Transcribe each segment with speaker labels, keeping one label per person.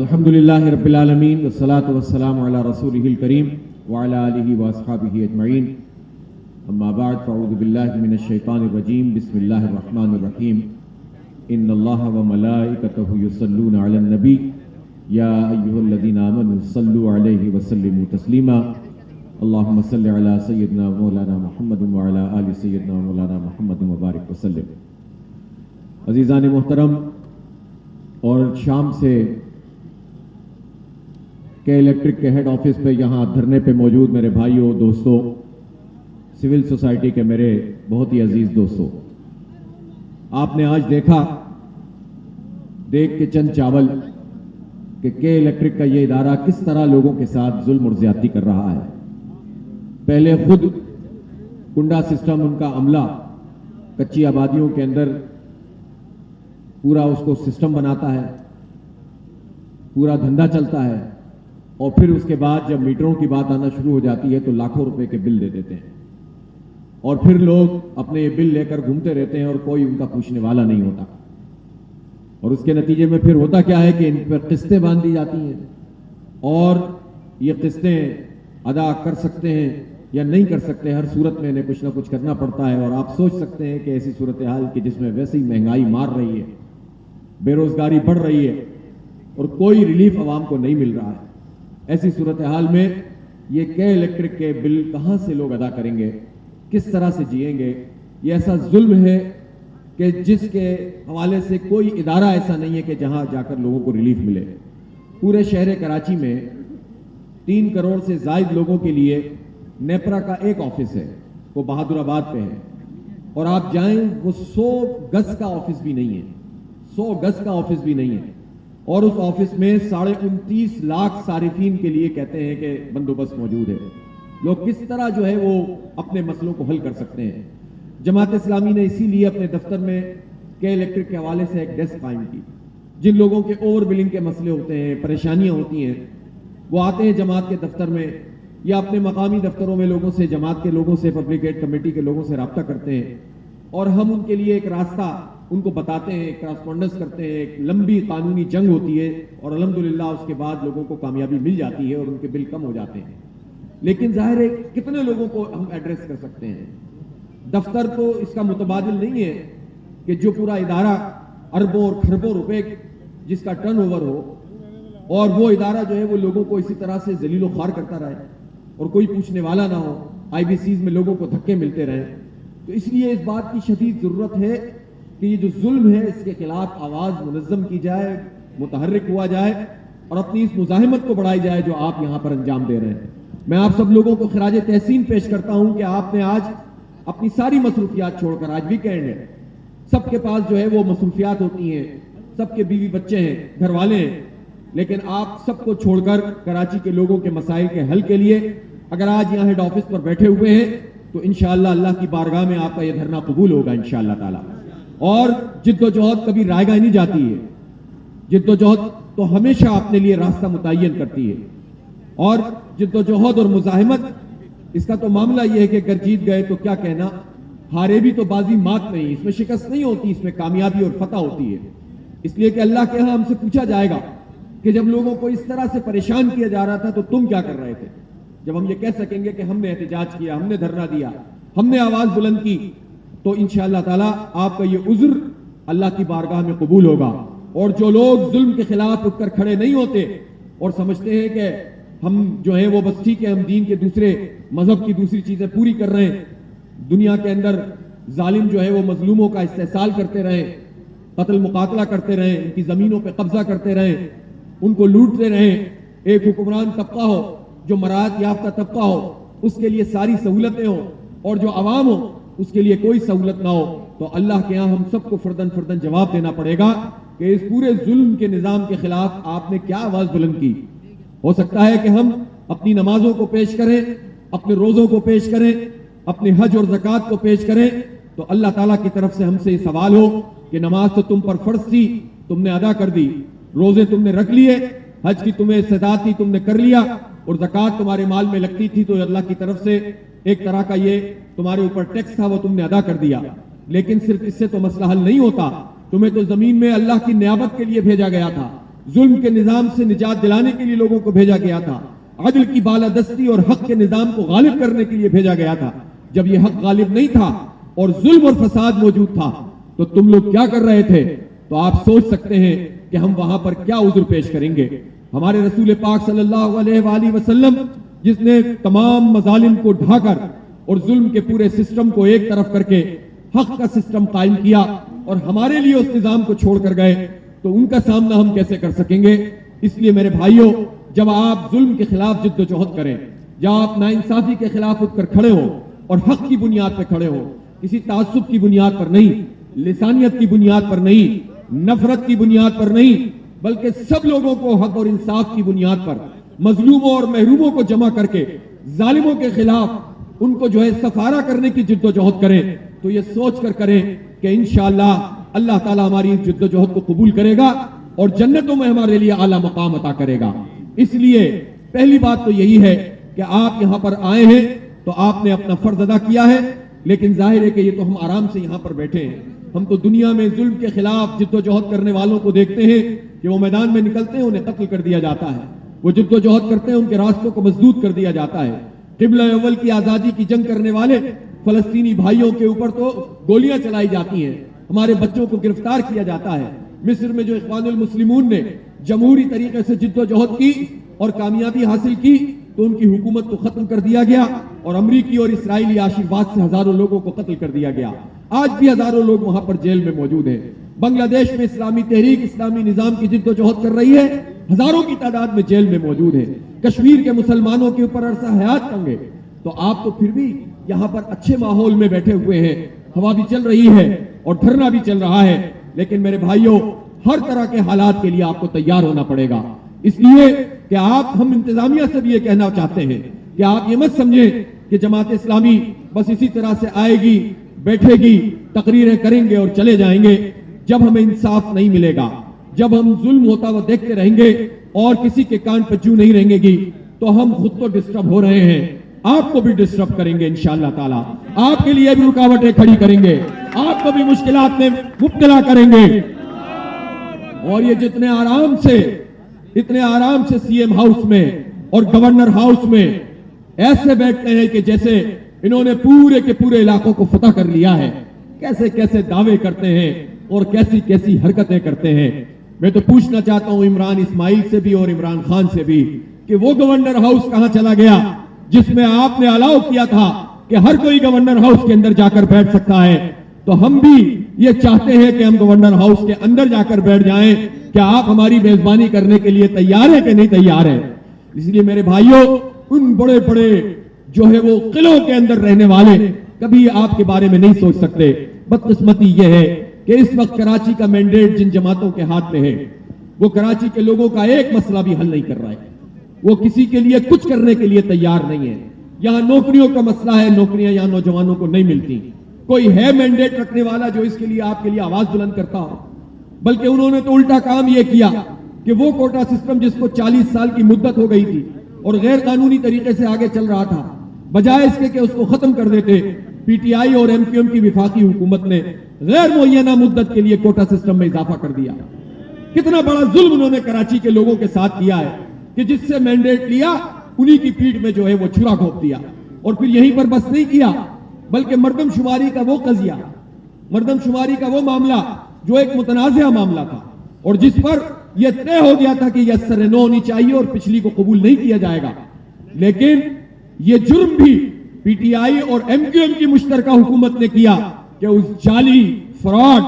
Speaker 1: الحمدللہ رب العالمین والصلاة والسلام علی رسولہ الکریم وعلی آلہ واصحابہ اجمعین اما بعد فاعوذ باللہ من الشیطان الرجیم بسم اللہ الرحمن الرحیم ان اللہ وملائکتہ یصلون علی النبی یا ایہا الذین آمنوا صلوا علیہ وسلموا تسلیما اللہم صل علی سیدنا مولانا محمد وعلی آل سیدنا مولانا محمد مبارک وسلم۔ عزیزان محترم، اور شام سے کے الیکٹرک کے ہیڈ آفس پہ یہاں دھرنے پہ موجود میرے بھائیوں، دوستوں، سول سوسائٹی کے میرے بہت ہی عزیز دوستوں، آپ نے آج دیکھ کے چند چاول کہ کے الیکٹرک کا یہ ادارہ کس طرح لوگوں کے ساتھ ظلم اور زیادتی کر رہا ہے۔ پہلے خود کنڈا سسٹم، ان کا عملہ کچی آبادیوں کے اندر پورا اس کو سسٹم بناتا ہے، پورا دھندا چلتا ہے، اور پھر اس کے بعد جب میٹروں کی بات آنا شروع ہو جاتی ہے تو لاکھوں روپے کے بل دے دیتے ہیں، اور پھر لوگ اپنے یہ بل لے کر گھومتے رہتے ہیں اور کوئی ان کا پوچھنے والا نہیں ہوتا، اور اس کے نتیجے میں پھر ہوتا کیا ہے کہ ان پر قسطیں باندھ دی جاتی ہیں، اور یہ قسطیں ادا کر سکتے ہیں یا نہیں کر سکتے، ہر صورت میں انہیں کچھ نہ کچھ کرنا پڑتا ہے۔ اور آپ سوچ سکتے ہیں کہ ایسی صورتحال کی جس میں ویسے ہی مہنگائی مار رہی ہے، بے روزگاری بڑھ رہی ہے، اور کوئی ریلیف عوام کو نہیں مل رہا ہے، ایسی صورتحال میں یہ کے الیکٹرک کے بل کہاں سے لوگ ادا کریں گے، کس طرح سے جئیں گے؟ یہ ایسا ظلم ہے کہ جس کے حوالے سے کوئی ادارہ ایسا نہیں ہے کہ جہاں جا کر لوگوں کو ریلیف ملے۔ پورے شہر کراچی میں 3 کروڑ سے زائد لوگوں کے لیے نیپرا کا ایک آفس ہے، وہ بہادر آباد پہ ہے، اور آپ جائیں وہ 100 گز کا آفس بھی نہیں ہے، 100 گز کا آفس بھی نہیں ہے، اور اس آفس میں 29.5 لاکھ صارفین کے لیے کہتے ہیں کہ بندوبست موجود ہے۔ لوگ کس طرح جو ہے وہ اپنے مسئلوں کو حل کر سکتے ہیں؟ جماعت اسلامی نے اسی لیے اپنے دفتر میں کے الیکٹرک کے حوالے سے ایک ڈیسک قائم کی۔ جن لوگوں کے اوور بلنگ کے مسئلے ہوتے ہیں، پریشانیاں ہوتی ہیں، وہ آتے ہیں جماعت کے دفتر میں یا اپنے مقامی دفتروں میں لوگوں سے، جماعت کے لوگوں سے، پبلک ایڈ کمیٹی کے لوگوں سے رابطہ کرتے ہیں، اور ہم ان کے لیے ایک راستہ ان کو بتاتے ہیں، ایک کراسپونڈنس کرتے ہیں، ایک لمبی قانونی جنگ ہوتی ہے، اور الحمدللہ اس کے بعد لوگوں کو کامیابی مل جاتی ہے اور ان کے بل کم ہو جاتے ہیں۔ لیکن ظاہر ہے کتنے لوگوں کو ہم ایڈریس کر سکتے ہیں؟ دفتر تو اس کا متبادل نہیں ہے کہ جو پورا ادارہ اربوں اور کھربوں روپے جس کا ٹرن اوور ہو، اور وہ ادارہ جو ہے وہ لوگوں کو اسی طرح سے ذلیل و خوار کرتا رہے اور کوئی پوچھنے والا نہ ہو، آئی بی سیز میں لوگوں کو دھکے ملتے رہیں۔ تو اس لیے اس بات کی شدید ضرورت ہے کہ یہ جو ظلم ہے اس کے خلاف آواز منظم کی جائے، متحرک ہوا جائے، اور اپنی اس مزاحمت کو بڑھائی جائے جو آپ یہاں پر انجام دے رہے ہیں۔ میں آپ سب لوگوں کو خراج تحسین پیش کرتا ہوں کہ آپ نے آج اپنی ساری مصروفیات چھوڑ کر، آج ویکینڈ ہے، سب کے پاس جو ہے وہ مصروفیات ہوتی ہیں، سب کے بیوی بچے ہیں، گھر والے ہیں، لیکن آپ سب کو چھوڑ کر کراچی کے لوگوں کے مسائل کے حل کے لیے اگر آج یہاں ہیڈ آفس پر بیٹھے ہوئے ہیں تو انشاءاللہ اللہ کی بارگاہ میں آپ کا یہ دھرنا قبول ہوگا انشاءاللہ تعالی۔ اور جد و جہد کبھی رائے گاہ نہیں جاتی ہے، جد و جہد تو ہمیشہ اپنے لیے راستہ متعین کرتی ہے، اور جد و جہد اور مزاحمت اس کا تو معاملہ یہ ہے کہ اگر جیت گئے تو کیا کہنا، ہارے بھی تو بازی مات نہیں، اس میں شکست نہیں ہوتی، اس میں کامیابی اور فتح ہوتی ہے۔ اس لیے کہ اللہ کے ہاں ہم سے پوچھا جائے گا کہ جب لوگوں کو اس طرح سے پریشان کیا جا رہا تھا تو تم کیا کر رہے تھے؟ جب ہم یہ کہہ سکیں گے کہ ہم نے احتجاج کیا، ہم نے دھرنا دیا، ہم نے آواز بلند کی، تو انشاءاللہ تعالی آپ کا یہ عذر اللہ کی بارگاہ میں قبول ہوگا۔ اور جو لوگ ظلم کے خلاف اٹھ کر کھڑے نہیں ہوتے اور سمجھتے ہیں کہ ہم جو ہیں وہ بس ٹھیک ہے، ہم دین کے دوسرے مذہب کی دوسری چیزیں پوری کر رہے ہیں، دنیا کے اندر ظالم جو ہے وہ مظلوموں کا استحصال کرتے رہیں، قتل مقاتلہ کرتے رہیں، ان کی زمینوں پہ قبضہ کرتے رہیں، ان کو لوٹتے رہیں، ایک حکمران طبقہ ہو جو مراعات یافتہ طبقہ ہو اس کے لیے ساری سہولتیں ہوں، اور جو عوام ہو اس کے لیے کوئی سہولت نہ ہو، تو اللہ کے ہاں ہم سب کو فردن فردن جواب دینا پڑے گا کہ اس پورے ظلم کے نظام کے خلاف آپ نے کیا آواز بلند کی۔ ہو سکتا ہے کہ ہم اپنی نمازوں کو پیش کریں، اپنے روزوں کو پیش کریں، اپنے حج اور زکوٰۃ کو پیش کریں، تو اللہ تعالیٰ کی طرف سے ہم سے یہ سوال ہو کہ نماز تو تم پر فرض تھی، تم نے ادا کر دی، روزے تم نے رکھ لیے، حج کی تمہیں استطاعت تھی تم نے کر لیا، اور زکوٰۃ تمہارے مال میں لگتی تھی تو اللہ کی طرف سے ایک طرح کا یہ تمہارے اوپر ٹیکس تھا وہ تم نے ادا کر دیا۔ لیکن صرف اس سے تو مسئلہ حل نہیں ہوتا، تمہیں تو زمین میں اللہ کی نیابت کے لیے بھیجا گیا تھا، ظلم کے نظام سے نجات دلانے کے لیے لوگوں کو بھیجا گیا تھا، عدل کی بالادستی اور حق کے نظام کو غالب کرنے کے لیے بھیجا گیا تھا۔ جب یہ حق غالب نہیں تھا اور ظلم اور فساد موجود تھا تو تم لوگ کیا کر رہے تھے؟ تو آپ سوچ سکتے ہیں کہ ہم وہاں پر کیا عذر پیش کریں گے۔ ہمارے رسول پاک صلی اللہ علیہ وآلہ وسلم جس نے تمام مظالم کو ڈھا کر اور ظلم کے پورے سسٹم کو ایک طرف کر کے حق کا سسٹم قائم کیا اور ہمارے لیے اس نظام کو چھوڑ کر گئے، تو ان کا سامنا ہم کیسے کر سکیں گے؟ اس لیے میرے بھائیوں، جب آپ ظلم کے خلاف جد و جہد کریں، جب آپ ناانصافی کے خلاف اٹھ کر کھڑے ہوں اور حق کی بنیاد پہ کھڑے ہوں، کسی تعصب کی بنیاد پر نہیں، لسانیت کی بنیاد پر نہیں، نفرت کی بنیاد پر نہیں، بلکہ سب لوگوں کو حق اور انصاف کی بنیاد پر، مظلوموں اور محروموں کو جمع کر کے ظالموں کے خلاف ان کو سفارہ کرنے کی جد و جہد کریں، تو یہ سوچ کر کریں کہ انشاءاللہ اللہ تعالیٰ ہماری اس جد و جہد کو قبول کرے گا اور جنتوں میں ہمارے لیے اعلیٰ مقام عطا کرے گا۔ اس لیے پہلی بات تو یہی ہے کہ آپ یہاں پر آئے ہیں تو آپ نے اپنا فرض ادا کیا ہے، لیکن ظاہر ہے کہ یہ تو ہم آرام سے یہاں پر بیٹھے ہیں۔ ہم تو دنیا میں ظلم کے خلاف جد و جہد کرنے والوں کو دیکھتے ہیں کہ وہ میدان میں نکلتے ہیں، انہیں قتل کر دیا جاتا ہے، وہ جد و جہد کرتے ہیں، ان کے راستوں کو مسدود کر دیا جاتا ہے۔ قبلہ اول کی آزادی کی جنگ کرنے والے فلسطینی بھائیوں کے اوپر تو گولیاں چلائی جاتی ہیں، ہمارے بچوں کو گرفتار کیا جاتا ہے۔ مصر میں جو اخوان المسلمون نے جمہوری طریقے سے جد و جہد کی اور کامیابی حاصل کی تو ان کی حکومت کو ختم کر دیا گیا اور امریکی اور اسرائیلی آشیرواد سے ہزاروں لوگوں کو قتل کر دیا گیا۔ آج بھی ہزاروں لوگ وہاں پر جیل میں موجود ہیں۔ بنگلہ دیش میں اسلامی تحریک اسلامی نظام کی جد و جہد کر رہی ہے، ہزاروں کی تعداد میں جیل میں موجود ہے۔ کشمیر کے مسلمانوں کے اوپر عرصہ حیات تنگے، تو آپ تو پھر بھی یہاں پر اچھے ماحول میں بیٹھے ہوئے ہیں، ہوا بھی چل رہی ہے اور دھرنا بھی چل رہا ہے، لیکن میرے بھائیوں ہر طرح کے حالات کے لیے آپ کو تیار ہونا پڑے گا۔ اس لیے کہ ہم انتظامیہ سے بھی یہ کہنا چاہتے ہیں کہ آپ یہ مت سمجھیں کہ جماعت اسلامی بس اسی طرح سے آئے گی، بیٹھے گی، تقریریں کریں گے اور چلے جائیں گے۔ جب ہمیں انصاف نہیں ملے گا، جب ہم ظلم ہوتا ہوا دیکھتے رہیں گے اور کسی کے کان پہ جو نہیں رہیں گی، تو ہم خود تو ڈسٹرب ہو رہے ہیں، آپ کو بھی ڈسٹرب کریں گے انشاءاللہ تعالی، آپ کے لیے بھی رکاوٹیں کھڑی کریں گے، آپ کو بھی مشکلات میں مبتلا کریں گے۔ اور یہ اتنے آرام سے سی ایم ہاؤس میں اور گورنر ہاؤس میں ایسے بیٹھتے ہیں کہ جیسے انہوں نے پورے کے پورے علاقوں کو فتح کر لیا ہے، کیسے کیسے دعوے کرتے ہیں اور کیسی کیسی حرکتیں کرتے ہیں۔ میں تو پوچھنا چاہتا ہوں عمران اسماعیل سے بھی اور عمران خان سے بھی کہ وہ گورنر ہاؤس کہاں چلا گیا جس میں آپ نے الاؤ کیا تھا کہ ہر کوئی گورنر ہاؤس کے اندر جا کر بیٹھ سکتا ہے؟ تو ہم بھی یہ چاہتے ہیں کہ ہم گورنر ہاؤس کے اندر جا کر بیٹھ جائیں۔ کیا آپ ہماری میزبانی کرنے کے لیے تیار ہیں کہ نہیں تیار ہیں؟ اس لیے میرے بھائیوں، ان بڑے بڑے جو ہے وہ قلعوں کے اندر رہنے والے کبھی آپ کے بارے میں نہیں سوچ سکتے۔ بدقسمتی یہ ہے کہ اس وقت کراچی کا مینڈیٹ جن جماعتوں کے ہاتھ میں ہے، وہ کراچی کے لوگوں کا ایک مسئلہ بھی حل نہیں کر رہا ہے، وہ کسی کے لیے کچھ کرنے کے لیے تیار نہیں ہے۔ یہاں نوکریوں کا مسئلہ ہے، نوکریاں یہاں نوجوانوں کو نہیں ملتی۔ کوئی ہے مینڈیٹ رکھنے والا جو اس کے لیے آپ کے لیے آواز بلند کرتا ہو؟ بلکہ انہوں نے تو الٹا کام یہ کیا کہ وہ کوٹا سسٹم جس کو 40 سال کی مدت ہو گئی تھی اور غیر قانونی طریقے سے آگے چل رہا تھا، بجائے اس کے کہ اس کو ختم کر دیتے، پی ٹی آئی اور ایم کیو ایم کی وفاقی حکومت نے غیر معینہ مدت کے لیے کوٹا سسٹم میں اضافہ کر دیا۔ کتنا بڑا ظلم انہوں نے کراچی کے لوگوں کے ساتھ کیا ہے کہ جس سے مینڈیٹ لیا انہی کی پیٹھ میں جو ہے وہ چھرا گھونپ دیا، اور پھر یہیں پر بس نہیں کیا بلکہ مردم شماری کا وہ قضیہ، مردم شماری کا وہ معاملہ جو ایک متنازع معاملہ تھا اور جس پر یہ طے ہو گیا تھا کہ یہ سر نو ہونی چاہیے اور پچھلی کو قبول نہیں کیا جائے گا، لیکن یہ جرم بھی پی ٹی آئی اور ایم کیو ایم کی مشترکہ حکومت نے کیا کہ اس جعلی، فراڈ،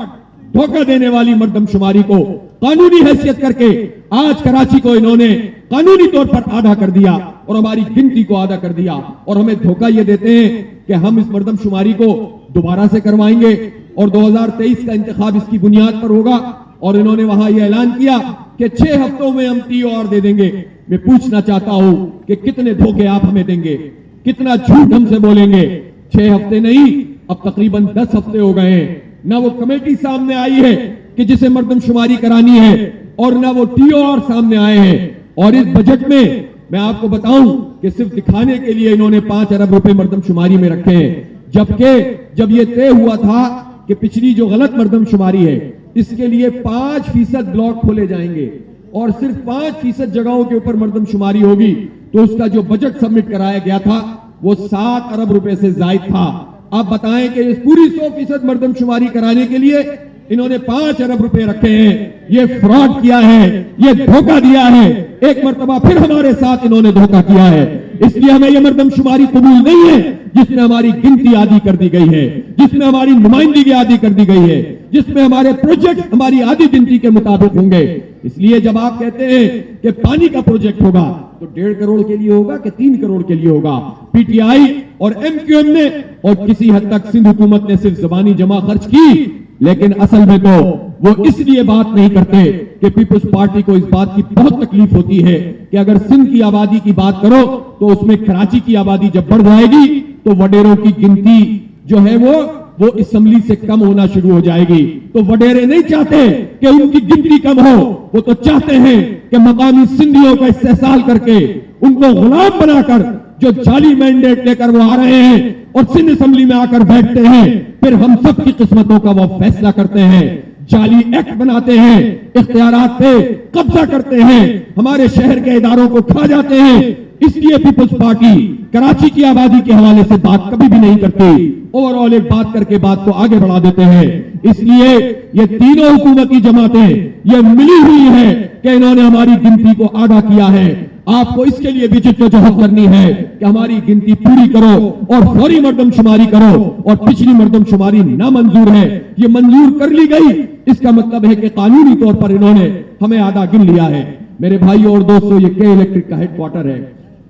Speaker 1: دھوکہ دینے والی مردم شماری کو قانونی حیثیت کر کے آج کراچی کو انہوں نے قانونی طور پر آدھا کر دیا اور ہماری گنتی کو آدھا کر دیا، اور ہمیں دھوکہ یہ دیتے ہیں کہ ہم اس مردم شماری کو دوبارہ سے کروائیں گے اور 2023 کا انتخاب اس کی بنیاد پر ہوگا، اور انہوں نے وہاں یہ اعلان کیا کہ 6 ہفتوں میں ہم ٹی او آر دے دیں گے۔ میں پوچھنا چاہتا ہوں کہ کتنے دھوکے آپ ہمیں دیں گے، کتنا جھوٹ ہم سے بولیں گے؟ 6 ہفتے نہیں، اب تقریباً 10 ہفتے ہو گئے ہیں، نہ وہ کمیٹی سامنے آئی ہے کہ جسے مردم شماری کرانی ہے اور نہ وہ ٹی او آر سامنے آئے ہیں، اور اس بجٹ میں میں آپ کو بتاؤں کہ صرف دکھانے کے لیے انہوں نے 5 ارب روپے مردم شماری میں رکھے ہیں، جبکہ جب یہ طے ہوا تھا کہ پچھلی جو غلط مردم شماری ہے اس کے لیے 5% بلاک کھولے جائیں گے، اور صرف 5% جگہوں کے اوپر مردم شماری ہوگی تو اس کا جو بجٹ سبمٹ کرایا گیا تھا وہ 7 ارب روپے سے زائد تھا. آپ بتائیں کہ اس پوری 100% مردم شماری کرانے کے لیے انہوں نے 5 ارب روپے رکھے ہیں. یہ فراڈ کیا ہے, یہ دھوکہ دیا ہے. ایک مرتبہ پھر ہمارے ساتھ انہوں نے دھوکہ کیا ہے. اس لیے ہمیں یہ مردم شماری قبول نہیں ہے جس میں ہماری گنتی آدھی کر دی گئی ہے, جس میں ہماری نمائندگی آدھی کر دی گئی ہے, جس میں ہمارے پروجیکٹ ہماری آدھی گنتی کے مطابق ہوں گے. اس لیے جب آپ کہتے ہیں کہ پانی کا پروجیکٹ ہوگا تو 1.5 کروڑ کے لیے ہوگا کہ 3 کروڑ کے لیے ہوگا. پی ٹی آئی اور ایم کیو ایم نے اور کسی حد تک سندھ حکومت نے صرف زبانی جمع خرچ کی, لیکن اصل میں تو وہ اس لیے بات نہیں کرتے کہ پیپلز پارٹی کو اس بات کی بہت تکلیف ہوتی ہے کہ اگر سندھ کی آبادی کی بات کرو تو اس میں کراچی کی آبادی جب بڑھ جائے گی تو وڈیروں کی گنتی جو ہے وہ اسمبلی سے کم ہونا شروع ہو جائے گی. تو وڈیرے نہیں چاہتے کہ ان کی گنتی کم ہو, وہ تو چاہتے ہیں کہ مقامی سندھیوں کا استحصال کر کے ان کو غلام بنا کر جو جعلی مینڈیٹ لے کر وہ آ رہے ہیں اور سندھ اسمبلی میں آ کر بیٹھتے ہیں, پھر ہم سب کی قسمتوں کا وہ فیصلہ کرتے ہیں, جعلی ایکٹ بناتے ہیں, اختیارات پہ قبضہ کرتے ہیں, ہمارے شہر کے اداروں کو کھا جاتے ہیں. اس لیے پیپلز پارٹی کراچی کی آبادی کے حوالے سے بات کبھی بھی نہیں کرتی, اوور آل ایک بات کر کے بات کو آگے بڑھا دیتے ہیں. اس لیے یہ تینوں حکومتی جماعتیں یہ ملی ہوئی ہیں کہ انہوں نے ہماری گنتی کو آدھا کیا ہے. آپ کو اس کے لیے بھی جدوجہد کرنی ہے کہ ہماری گنتی پوری کرو اور فوری مردم شماری کرو, اور پچھلی مردم شماری نامنظور ہے, یہ منظور کر لی گئی. اس کا مطلب ہے کہ قانونی طور پر انہوں نے ہمیں آدھا گن لیا ہے. میرے بھائیوں اور دوستوں, یہ کے الیکٹرک کا ہیڈ کوارٹر ہے.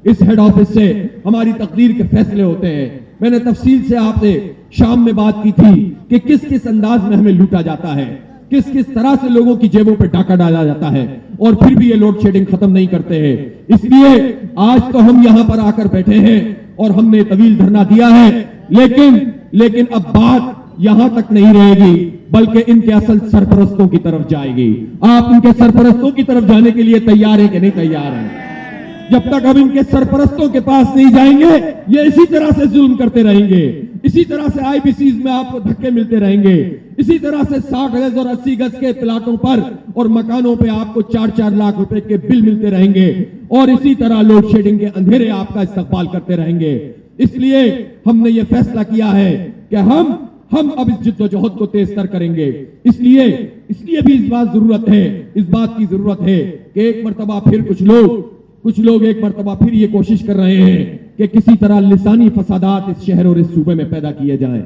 Speaker 1: اس ہیڈ آفس سے ہماری تقدیر کے فیصلے ہوتے ہیں. میں نے تفصیل سے آپ سے شام میں بات کی تھی کہ کس کس انداز میں ہمیں لوٹا جاتا ہے, کس کس طرح سے لوگوں کی جیبوں پہ ڈاکہ ڈالا جاتا ہے, اور پھر بھی یہ لوڈ شیڈنگ ختم نہیں کرتے ہیں. اس لیے آج تو ہم یہاں پر آ کر بیٹھے ہیں اور ہم نے طویل دھرنا دیا ہے, لیکن اب بات یہاں تک نہیں رہے گی بلکہ ان کے اصل سرپرستوں کی طرف جائے گی. آپ ان کے سرپرستوں کی طرف جانے کے لیے تیار ہیں کہ نہیں تیار ہیں؟ جب تک ہم ان کے سرپرستوں کے پاس نہیں جائیں گے یہ اسی طرح سے ظلم کرتے رہیں گے, اسی طرح سے آئی بی سیز میں آپ کو دھکے ملتے رہیں گے, اسی طرح سے 60 گز اور 80 گز کے پلاٹوں پر اور مکانوں پہ آپ کو 4-4 لاکھ روپے کے بل ملتے رہیں گے, اور اسی طرح لوڈ شیڈنگ کے اندھیرے آپ کا استقبال کرتے رہیں گے. اس لیے ہم نے یہ فیصلہ کیا ہے کہ ہم اب اس جدوجہد کو تیز تر کریں گے. اس لیے بھی اس بات کی ضرورت ہے کہ ایک مرتبہ پھر کچھ لوگ ایک مرتبہ پھر یہ کوشش کر رہے ہیں کہ کسی طرح لسانی فسادات اس شہر اور اس صوبے میں پیدا کیے جائیں,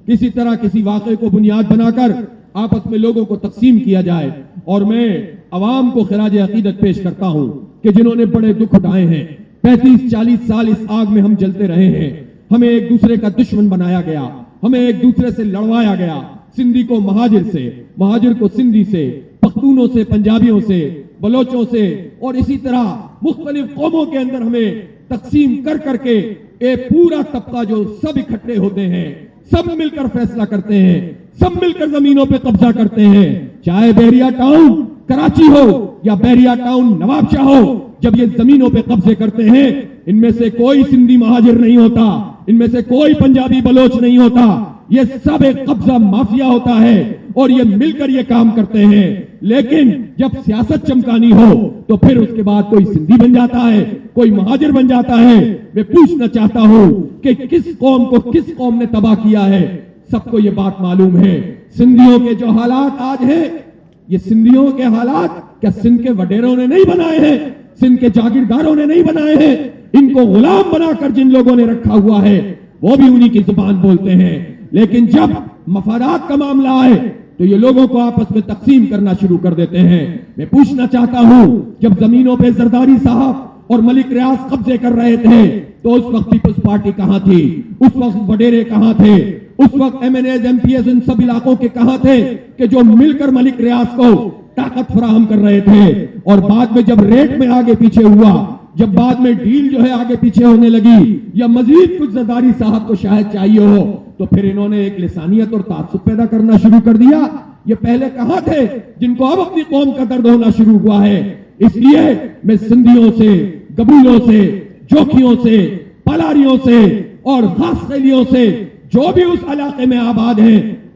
Speaker 1: کسی طرح کسی واقعے کو بنیاد بنا کر آپس میں لوگوں کو تقسیم کیا جائے. اور میں عوام کو خراج عقیدت پیش کرتا ہوں کہ جنہوں نے بڑے دکھ اٹھائے ہیں, 35-40 سال اس آگ میں ہم جلتے رہے ہیں, ہمیں ایک دوسرے کا دشمن بنایا گیا, ہمیں ایک دوسرے سے لڑوایا گیا, سندھی کو مہاجر سے, مہاجر کو سندھی سے, پختونوں سے, پنجابیوں سے, بلوچوں سے, اور اسی طرح مختلف قوموں کے اندر ہمیں تقسیم کر کے ایک پورا طبقہ جو سب اکٹھے ہوتے ہیں, سب مل کر فیصلہ کرتے ہیں, سب مل کر زمینوں پہ قبضہ کرتے ہیں. چاہے بحریہ ٹاؤن کراچی ہو یا بحریہ ٹاؤن نواب شاہ ہو, جب یہ زمینوں پہ قبضے کرتے ہیں ان میں سے کوئی سندھی مہاجر نہیں ہوتا, ان میں سے کوئی پنجابی بلوچ نہیں ہوتا, یہ سب ایک قبضہ مافیا ہوتا ہے اور یہ مل کر یہ کام کرتے ہیں. لیکن جب سیاست چمکانی ہو تو پھر اس کے بعد کوئی سندھی بن جاتا ہے, کوئی مہاجر بن جاتا ہے. میں پوچھنا چاہتا ہوں کہ کس قوم کو کس قوم نے تباہ کیا ہے؟ سب کو یہ بات معلوم ہے. سندھیوں کے جو حالات آج ہیں, یہ سندھیوں کے حالات کیا سندھ کے وڈیروں نے نہیں بنائے ہیں, سندھ کے جاگیرداروں نے نہیں بنائے ہیں. ان کو غلام بنا کر جن لوگوں نے رکھا ہوا ہے وہ بھی انہی کی زبان بولتے ہیں. لیکن جب مفادات کا معاملہ آئے تو یہ لوگوں کو آپس میں تقسیم کرنا شروع کر دیتے ہیں. میں پوچھنا چاہتا ہوں, جب زمینوں پہ زرداری صاحب اور ملک ریاض قبضے کر رہے تھے تو اس وقت پیپلز پارٹی کہاں تھی؟ اس وقت وڈیرے کہاں تھے؟ اس وقت M N As, M P As ان سب علاقوں کے کہاں تھے کہ جو مل کر ملک ریاض کو طاقت فراہم کر رہے تھے؟ اور بعد میں جب ریٹ میں آگے پیچھے ہوا, جب بعد میں ڈیل جو ہے آگے پیچھے ہونے لگی یا مزید کچھ زرداری صاحب کو شاید چاہیے ہو, تو پھر انہوں نے ایک لسانیت اور تعصب پیدا کرنا شروع کر دیا. یہ پہلے کہاں تھے جن کو اب اپنی قوم کا درد ہونا شروع ہوا ہے؟ اس لیے میں سندھیوں سے, قبیلوں سے, جوکھیوں سے, پالاریوں سے اور خاص خیلیوں سے جو بھی اس علاقے میں آباد ہیں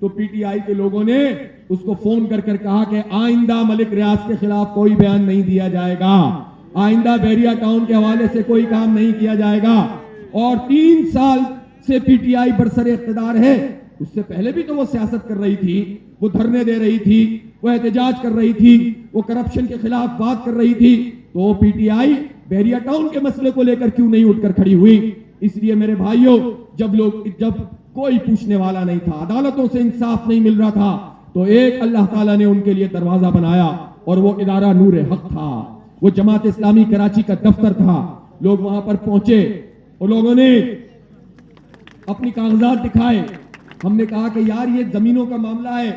Speaker 1: تو پی ٹی آئی کے لوگوں نے اس کو فون کر کر کہا کہ آئندہ ملک ریاض کے خلاف کوئی بیان نہیں دیا جائے گا, آئندہ بحریہ ٹاؤن کے حوالے سے کوئی کام نہیں کیا جائے گا. اور 3 سال سے پی ٹی آئی برسر اقتدار ہے. اس سے پہلے بھی تو وہ سیاست کر رہی تھی, وہ دھرنے دے رہی تھی, وہ احتجاج کر رہی تھی, وہ کرپشن کے خلاف بات کر رہی تھی. تو پی ٹی آئی بحریہ ٹاؤن کے مسئلے کو لے کر کیوں نہیں اٹھ کر کھڑی ہوئی؟ اس لیے میرے بھائیوں, جب کوئی پوچھنے والا نہیں تھا, عدالتوں سے انصاف نہیں مل رہا تھا, تو ایک اللہ تعالیٰ نے ان کے لیے دروازہ بنایا, اور وہ ادارہ نور حق تھا. وہ جماعت اسلامی کراچی کا دفتر تھا. لوگ وہاں پر پہنچے اور لوگوں نے اپنی کاغذات دکھائے. ہم نے کہا کہ یار یہ زمینوں کا معاملہ ہے,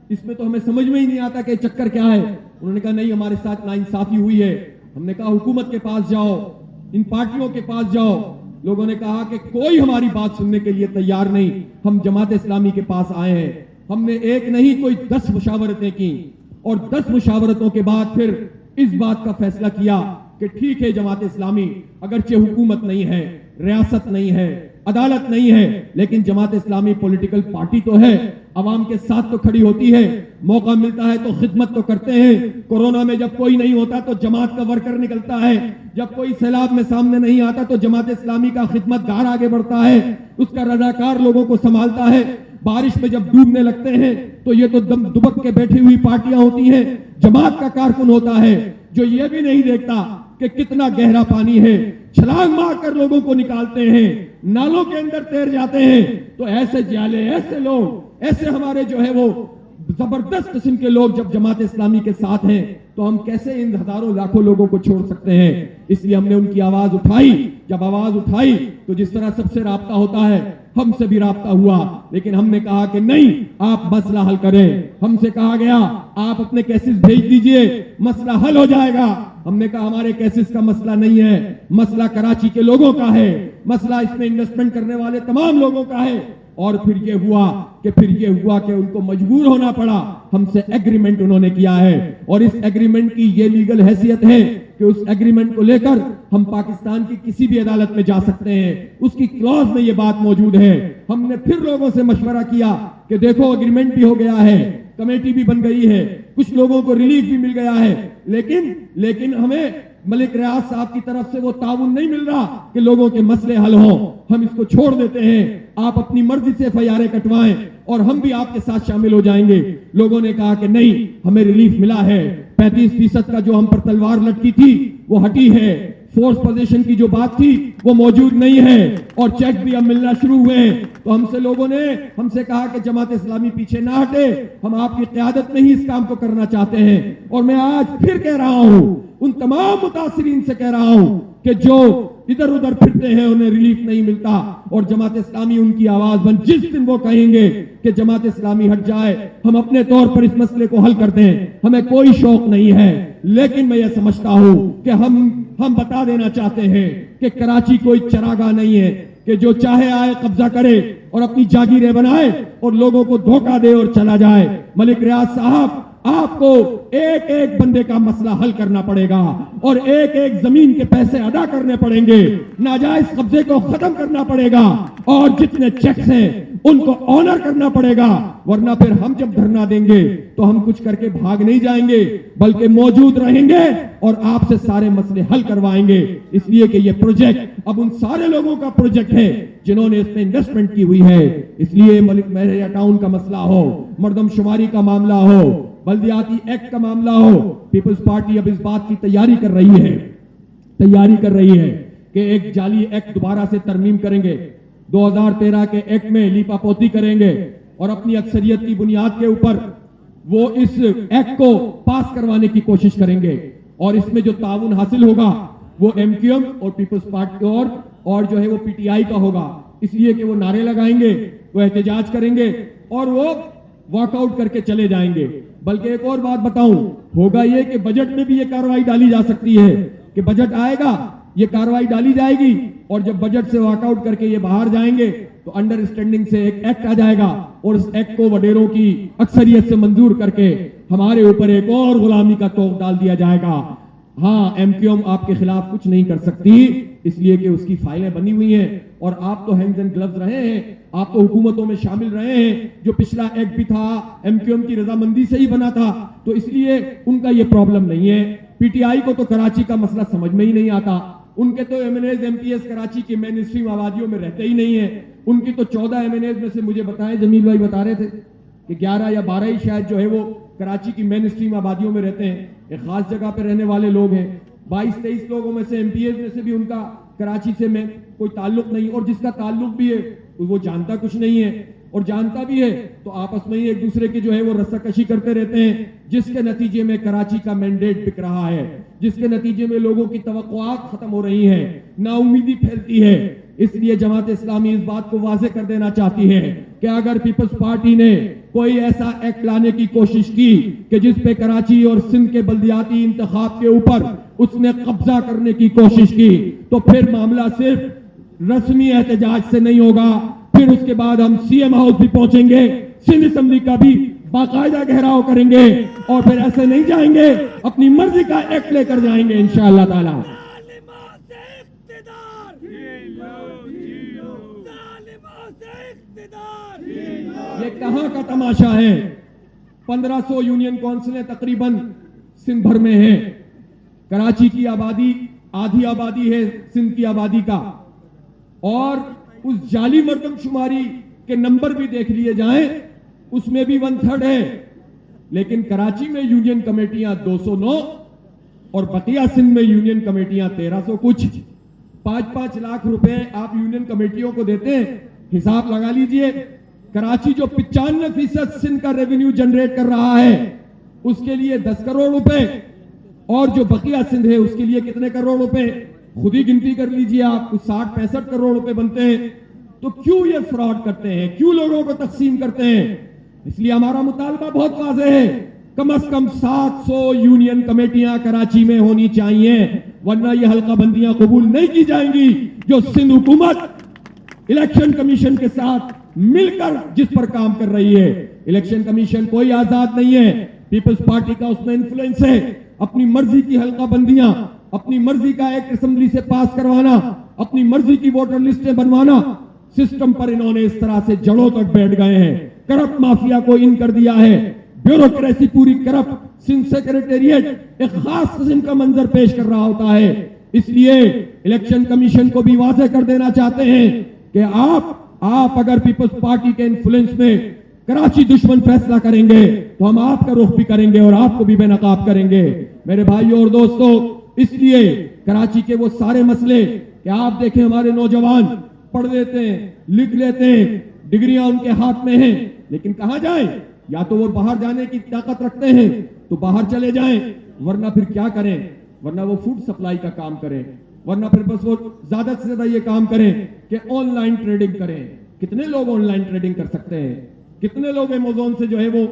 Speaker 1: اس میں تو ہمیں سمجھ میں ہی نہیں آتا کہ چکر کیا ہے. انہوں نے کہا نہیں, ہمارے ساتھ ناانصافی ہوئی ہے. ہم نے کہا حکومت کے پاس جاؤ, ان پارٹیوں کے پاس جاؤ. لوگوں نے کہا کہ کوئی ہماری بات سننے کے لیے تیار نہیں, ہم جماعت اسلامی کے پاس آئے ہیں. ہم نے ایک نہیں کوئی 10 مشاورتیں کی, اور 10 مشاورتوں کے بعد پھر اس بات کا فیصلہ کیا کہ ٹھیک ہے جماعت اسلامی اگرچہ حکومت نہیں ہے, ریاست نہیں ہے, عدالت نہیں ہے, لیکن جماعت اسلامی پولیٹیکل پارٹی تو ہے, عوام کے ساتھ تو کھڑی ہوتی ہے, موقع ملتا ہے تو خدمت تو کرتے ہیں. کورونا میں جب کوئی نہیں ہوتا تو جماعت کا ورکر نکلتا ہے, جب کوئی سیلاب میں سامنے نہیں آتا تو جماعت اسلامی کا خدمت گار آگے بڑھتا ہے, اس کا رضاکار لوگوں کو سنبھالتا ہے. بارش میں جب ڈوبنے لگتے ہیں تو یہ تو دم دبک کے بیٹھی ہوئی پارٹیاں ہوتی ہیں. جماعت کا کارکن ہوتا ہے جو یہ بھی نہیں دیکھتا کہ کتنا گہرا پانی ہے, چھلانگ مار کر لوگوں کو نکالتے ہیں, نالوں کے اندر تیر جاتے ہیں. تو ایسے جالے, ایسے لوگ, ایسے ہمارے جو ہے وہ زبردست قسم کے لوگ جب جماعت اسلامی کے ساتھ ہیں تو ہم کیسے ان ہزاروں لاکھوں لوگوں کو چھوڑ سکتے ہیں؟ اس لیے ہم نے ان کی آواز اٹھائی. جب آواز اٹھائی تو جس طرح سب سے رابطہ ہوتا ہے ہم سے بھی رابطہ ہوا, لیکن ہم نے کہا کہ نہیں, آپ مسئلہ حل کریں. ہم سے کہا گیا آپ اپنے کیسز بھیج دیجئے, مسئلہ حل ہو جائے گا. ہم نے کہا ہمارے کیسز کا مسئلہ نہیں ہے, مسئلہ کراچی کے لوگوں کا ہے, مسئلہ اس میں انویسٹمنٹ کرنے والے تمام لوگوں کا ہے. اور پھر یہ ہوا کہ ان کو مجبور ہونا پڑا, ہم سے ایگریمنٹ انہوں نے کیا ہے, اور اس ایگریمنٹ کی یہ لیگل حیثیت ہے کہ اس ایگریمنٹ کو لے کر ہم پاکستان کی کسی بھی عدالت میں جا سکتے ہیں. اس کی کلوز میں یہ بات موجود ہے. ہم نے پھر لوگوں سے مشورہ کیا کہ دیکھو ایگریمنٹ بھی ہو گیا ہے, کمیٹی بھی بن گئی ہے, کچھ لوگوں کو ریلیف بھی مل گیا ہے, لیکن ہمیں ملک ریاض صاحب کی طرف سے وہ تعاون نہیں مل رہا کہ لوگوں کے مسئلے حل ہوں. ہم اس کو چھوڑ دیتے ہیں, آپ اپنی مرضی سے FIR کٹوائیں اور ہم بھی آپ کے ساتھ شامل ہو جائیں گے. لوگوں نے کہا کہ نہیں, ہمیں ریلیف ملا ہے, 35% کا جو ہم پر تلوار لٹکی تھی وہ ہٹی ہے, فورس پوزیشن کی جو بات تھی وہ موجود نہیں ہے, اور چیک بھی اب ملنا شروع ہوئے ہیں. تو لوگوں نے ہم سے کہا کہ جماعت اسلامی پیچھے نہ ہٹے, ہم آپ کی قیادت میں ہی اس کام کو کرنا چاہتے ہیں. اور میں آج پھر کہہ رہا ہوں, ان تمام متاثرین سے کہہ رہا ہوں کہ جو ادھر ادھر پھرتے ہیں انہیں ریلیف نہیں ملتا, اور جماعت اسلامی ان کی آواز بن. جس دن وہ کہیں گے کہ جماعت اسلامی ہٹ جائے, ہم اپنے طور پر اس مسئلے کو حل کر دیں. ہمیں کوئی شوق نہیں ہے, لیکن میں یہ سمجھتا ہوں کہ ہم بتا دینا چاہتے ہیں کہ کراچی کوئی چراگاہ نہیں ہے کہ جو چاہے آئے قبضہ کرے اور اپنی جاگیریں بنائے اور لوگوں کو دھوکہ دے اور چلا جائے. ملک ریاض صاحب, آپ کو ایک ایک بندے کا مسئلہ حل کرنا پڑے گا, اور ایک ایک زمین کے پیسے ادا کرنے پڑیں گے, ناجائز قبضے کو ختم کرنا پڑے گا, اور جتنے چیکس ہیں ان کو آنر کرنا پڑے گا. ورنہ پھر ہم جب دھرنا دیں گے تو ہم کچھ کر کے بھاگ نہیں جائیں گے, بلکہ موجود رہیں گے اور آپ سے سارے مسئلے حل کروائیں گے. اس لیے کہ یہ پروجیکٹ اب ان سارے لوگوں کا پروجیکٹ ہے جنہوں نے اس میں انویسٹمنٹ کی ہوئی ہے. اس لیے بحریہ ٹاؤن کا مسئلہ ہو, مردم شماری کا معاملہ ہو, بلدیاتی ایکٹ کا معاملہ ہو, پیپلز پارٹی اب اس بات کی تیاری کر رہی ہے کہ ایک جعلی ایکٹ دوبارہ سے ترمیم کریں گے. 2013 کے ایکٹ میں لیپا پوتی کریں گے, اور اپنی اکثریت کی بنیاد کے اوپر وہ اس ایکٹ کو پاس کروانے کی کوشش کریں گے. اور اس میں جو تعاون حاصل ہوگا وہ MQM اور پیپلز پارٹی اور جو ہے وہ PTI کا ہوگا. اس لیے کہ وہ نعرے لگائیں گے, وہ احتجاج کریں گے, اور وہ واک آؤٹ کر کے چلے جائیں گے. بلکہ ایک اور بات بتاؤں, ہوگا یہ کہ بجٹ میں بھی یہ کارروائی ڈالی جا سکتی ہے کہ بجٹ آئے گا, یہ کارروائی ڈالی جائے گی, اور جب بجٹ سے واک آؤٹ کر کے یہ باہر جائیں گے تو انڈرسٹینڈنگ سے ایک ایکٹ آ جائے گا, اور اس ایکٹ کو وڈیروں کی اکثریت سے منظور کر کے ہمارے اوپر ایک اور غلامی کا طوق ڈال دیا جائے گا. ہاں, MQM آپ کے خلاف کچھ نہیں کر سکتی, اس لیے کہ اس کی فائلیں بنی ہوئی ہیں اور آپ تو ہینڈز اینڈ گلوز رہے ہیں, آپ تو حکومتوں میں شامل رہے ہیں, جو پچھلا ایکٹ بھی تھا ایم کیو ایم کی رضامندی سے ہی بنا تھا, تو اس لیے ان کا یہ پرابلم نہیں ہے. پی ٹی آئی کو تو کراچی کا مسئلہ سمجھ میں ہی نہیں آتا, ان کے تو M N As M P S Karachi کی مین اسٹریم آبادیوں میں رہتے ہی نہیں ہیں. ان کی تو 14 ایم این ایز میں سے مجھے بتائیں, جمیل بھائی بتا رہے تھے کہ 11 یا 12 ہی شاید جو ہے وہ کراچی کی مین اسٹریم آبادیوں میں رہتے ہیں, ایک خاص جگہ پہ رہنے والے لوگ ہیں. 22-23 لوگوں میں سے ایم پی ایز میں سے بھی ان کا کراچی سے میں کوئی تعلق نہیں, اور جس کا تعلق بھی ہے وہ جانتا کچھ نہیں ہے, اور جانتا بھی ہے تو آپس میں ہی ایک دوسرے کی جو ہے وہ رسہ کشی کرتے رہتے ہیں, جس کے نتیجے میں کراچی کا مینڈیٹ بک رہا ہے, جس کے نتیجے میں لوگوں کی توقعات ختم ہو رہی ہیں, نا امیدی پھیلتی ہے. اس لیے جماعت اسلامی اس بات کو واضح کر دینا چاہتی ہے کہ اگر پیپلز پارٹی نے کوئی ایسا ایکٹ لانے کی کوشش کی کہ جس پہ کراچی اور سندھ کے بلدیاتی انتخاب کے اوپر اس نے قبضہ کرنے کی کوشش کی, تو پھر معاملہ صرف رسمی احتجاج سے نہیں ہوگا, پھر اس کے بعد ہم سی ایم ہاؤس بھی پہنچیں گے, سندھ اسمبلی کا بھی باقاعدہ گھیراؤ کریں گے, اور پھر ایسے نہیں جائیں گے, اپنی مرضی کا ایکٹ لے کر جائیں گے انشاءاللہ تعالی. یہ کہاں کا تماشا ہے؟ 1500 یونین کونسلیں تقریباً سندھ بھر میں ہیں. کراچی کی آبادی آدھی آبادی ہے سندھ کی آبادی کا, اور اس جعلی مردم شماری کے نمبر بھی دیکھ لیے جائیں اس میں بھی 1/3 ہے, لیکن کراچی میں یونین کمیٹیاں 209 اور بقیہ سندھ میں یونین کمیٹیاں 1300 کچھ. 5-5 لاکھ روپے آپ یونین کمیٹیوں کو دیتے ہیں, حساب لگا لیجئے. کراچی جو 95% سندھ کا ریونیو جنریٹ کر رہا ہے اس کے لیے 10 کروڑ روپے, اور جو بقیہ سندھ ہے اس کے لیے کتنے کروڑ روپے, خود ہی گنتی کر لیجئے آپ, 60-65 کروڑ روپے بنتے ہیں. تو کیوں یہ فراڈ کرتے ہیں, کیوں لوگوں کو تقسیم کرتے ہیں؟ اس لیے ہمارا مطالبہ بہت واضح ہے, کم از کم 700 یونین کمیٹیاں کراچی میں ہونی چاہیے, ورنہ یہ حلقہ بندیاں قبول نہیں کی جائیں گی جو سندھ حکومت الیکشن کمیشن کے ساتھ مل کر جس پر کام کر رہی ہے. الیکشن کمیشن کوئی آزاد نہیں ہے, پیپلز پارٹی کا اس میں انفلوئنس ہے. اپنی مرضی کی حلقہ بندیاں, اپنی مرضی کا ایک اسمبلی سے پاس کروانا, اپنی مرضی کی ووٹر لسٹیں بنوانا, سسٹم پر انہوں نے اس طرح سے جڑوں تک بیٹھ گئے ہیں. کرپٹ مافیا کو ان کر دیا ہے, بیوروکریسی پوری کرپٹ, سندھ سیکریٹریٹ ایک خاص قسم کا منظر پیش کر رہا ہوتا ہے. اس لیے الیکشن کمیشن کو بھی واضح کر دینا چاہتے ہیں کہ آپ اگر پیپلز پارٹی کے انفلوئنس میں کراچی دشمن فیصلہ کریں گے تو ہم آپ کا رخ بھی کریں گے اور آپ کو بھی بے نقاب کریں گے. میرے بھائیوں اور دوستوں, اس لیے کراچی کے وہ سارے مسئلے کہ آپ دیکھیں ہمارے نوجوان پڑھ لیتے ہیں, لکھ لیتے ہیں, ڈگریاں ان کے ہاتھ میں ہیں, لیکن کہاں جائیں؟ یا تو وہ باہر جانے کی طاقت رکھتے ہیں تو باہر چلے جائیں, ورنہ پھر کیا کریں؟ ورنہ وہ فوڈ سپلائی کا کام کریں, ورنہ پھر بس وہ زیادہ سے زیادہ یہ کام کریں کہ آن لائن ٹریڈنگ کریں. کتنے لوگ آن لائن ٹریڈنگ کر سکتے ہیں؟ کتنے لوگ ایمیزون سے جو ہے وہ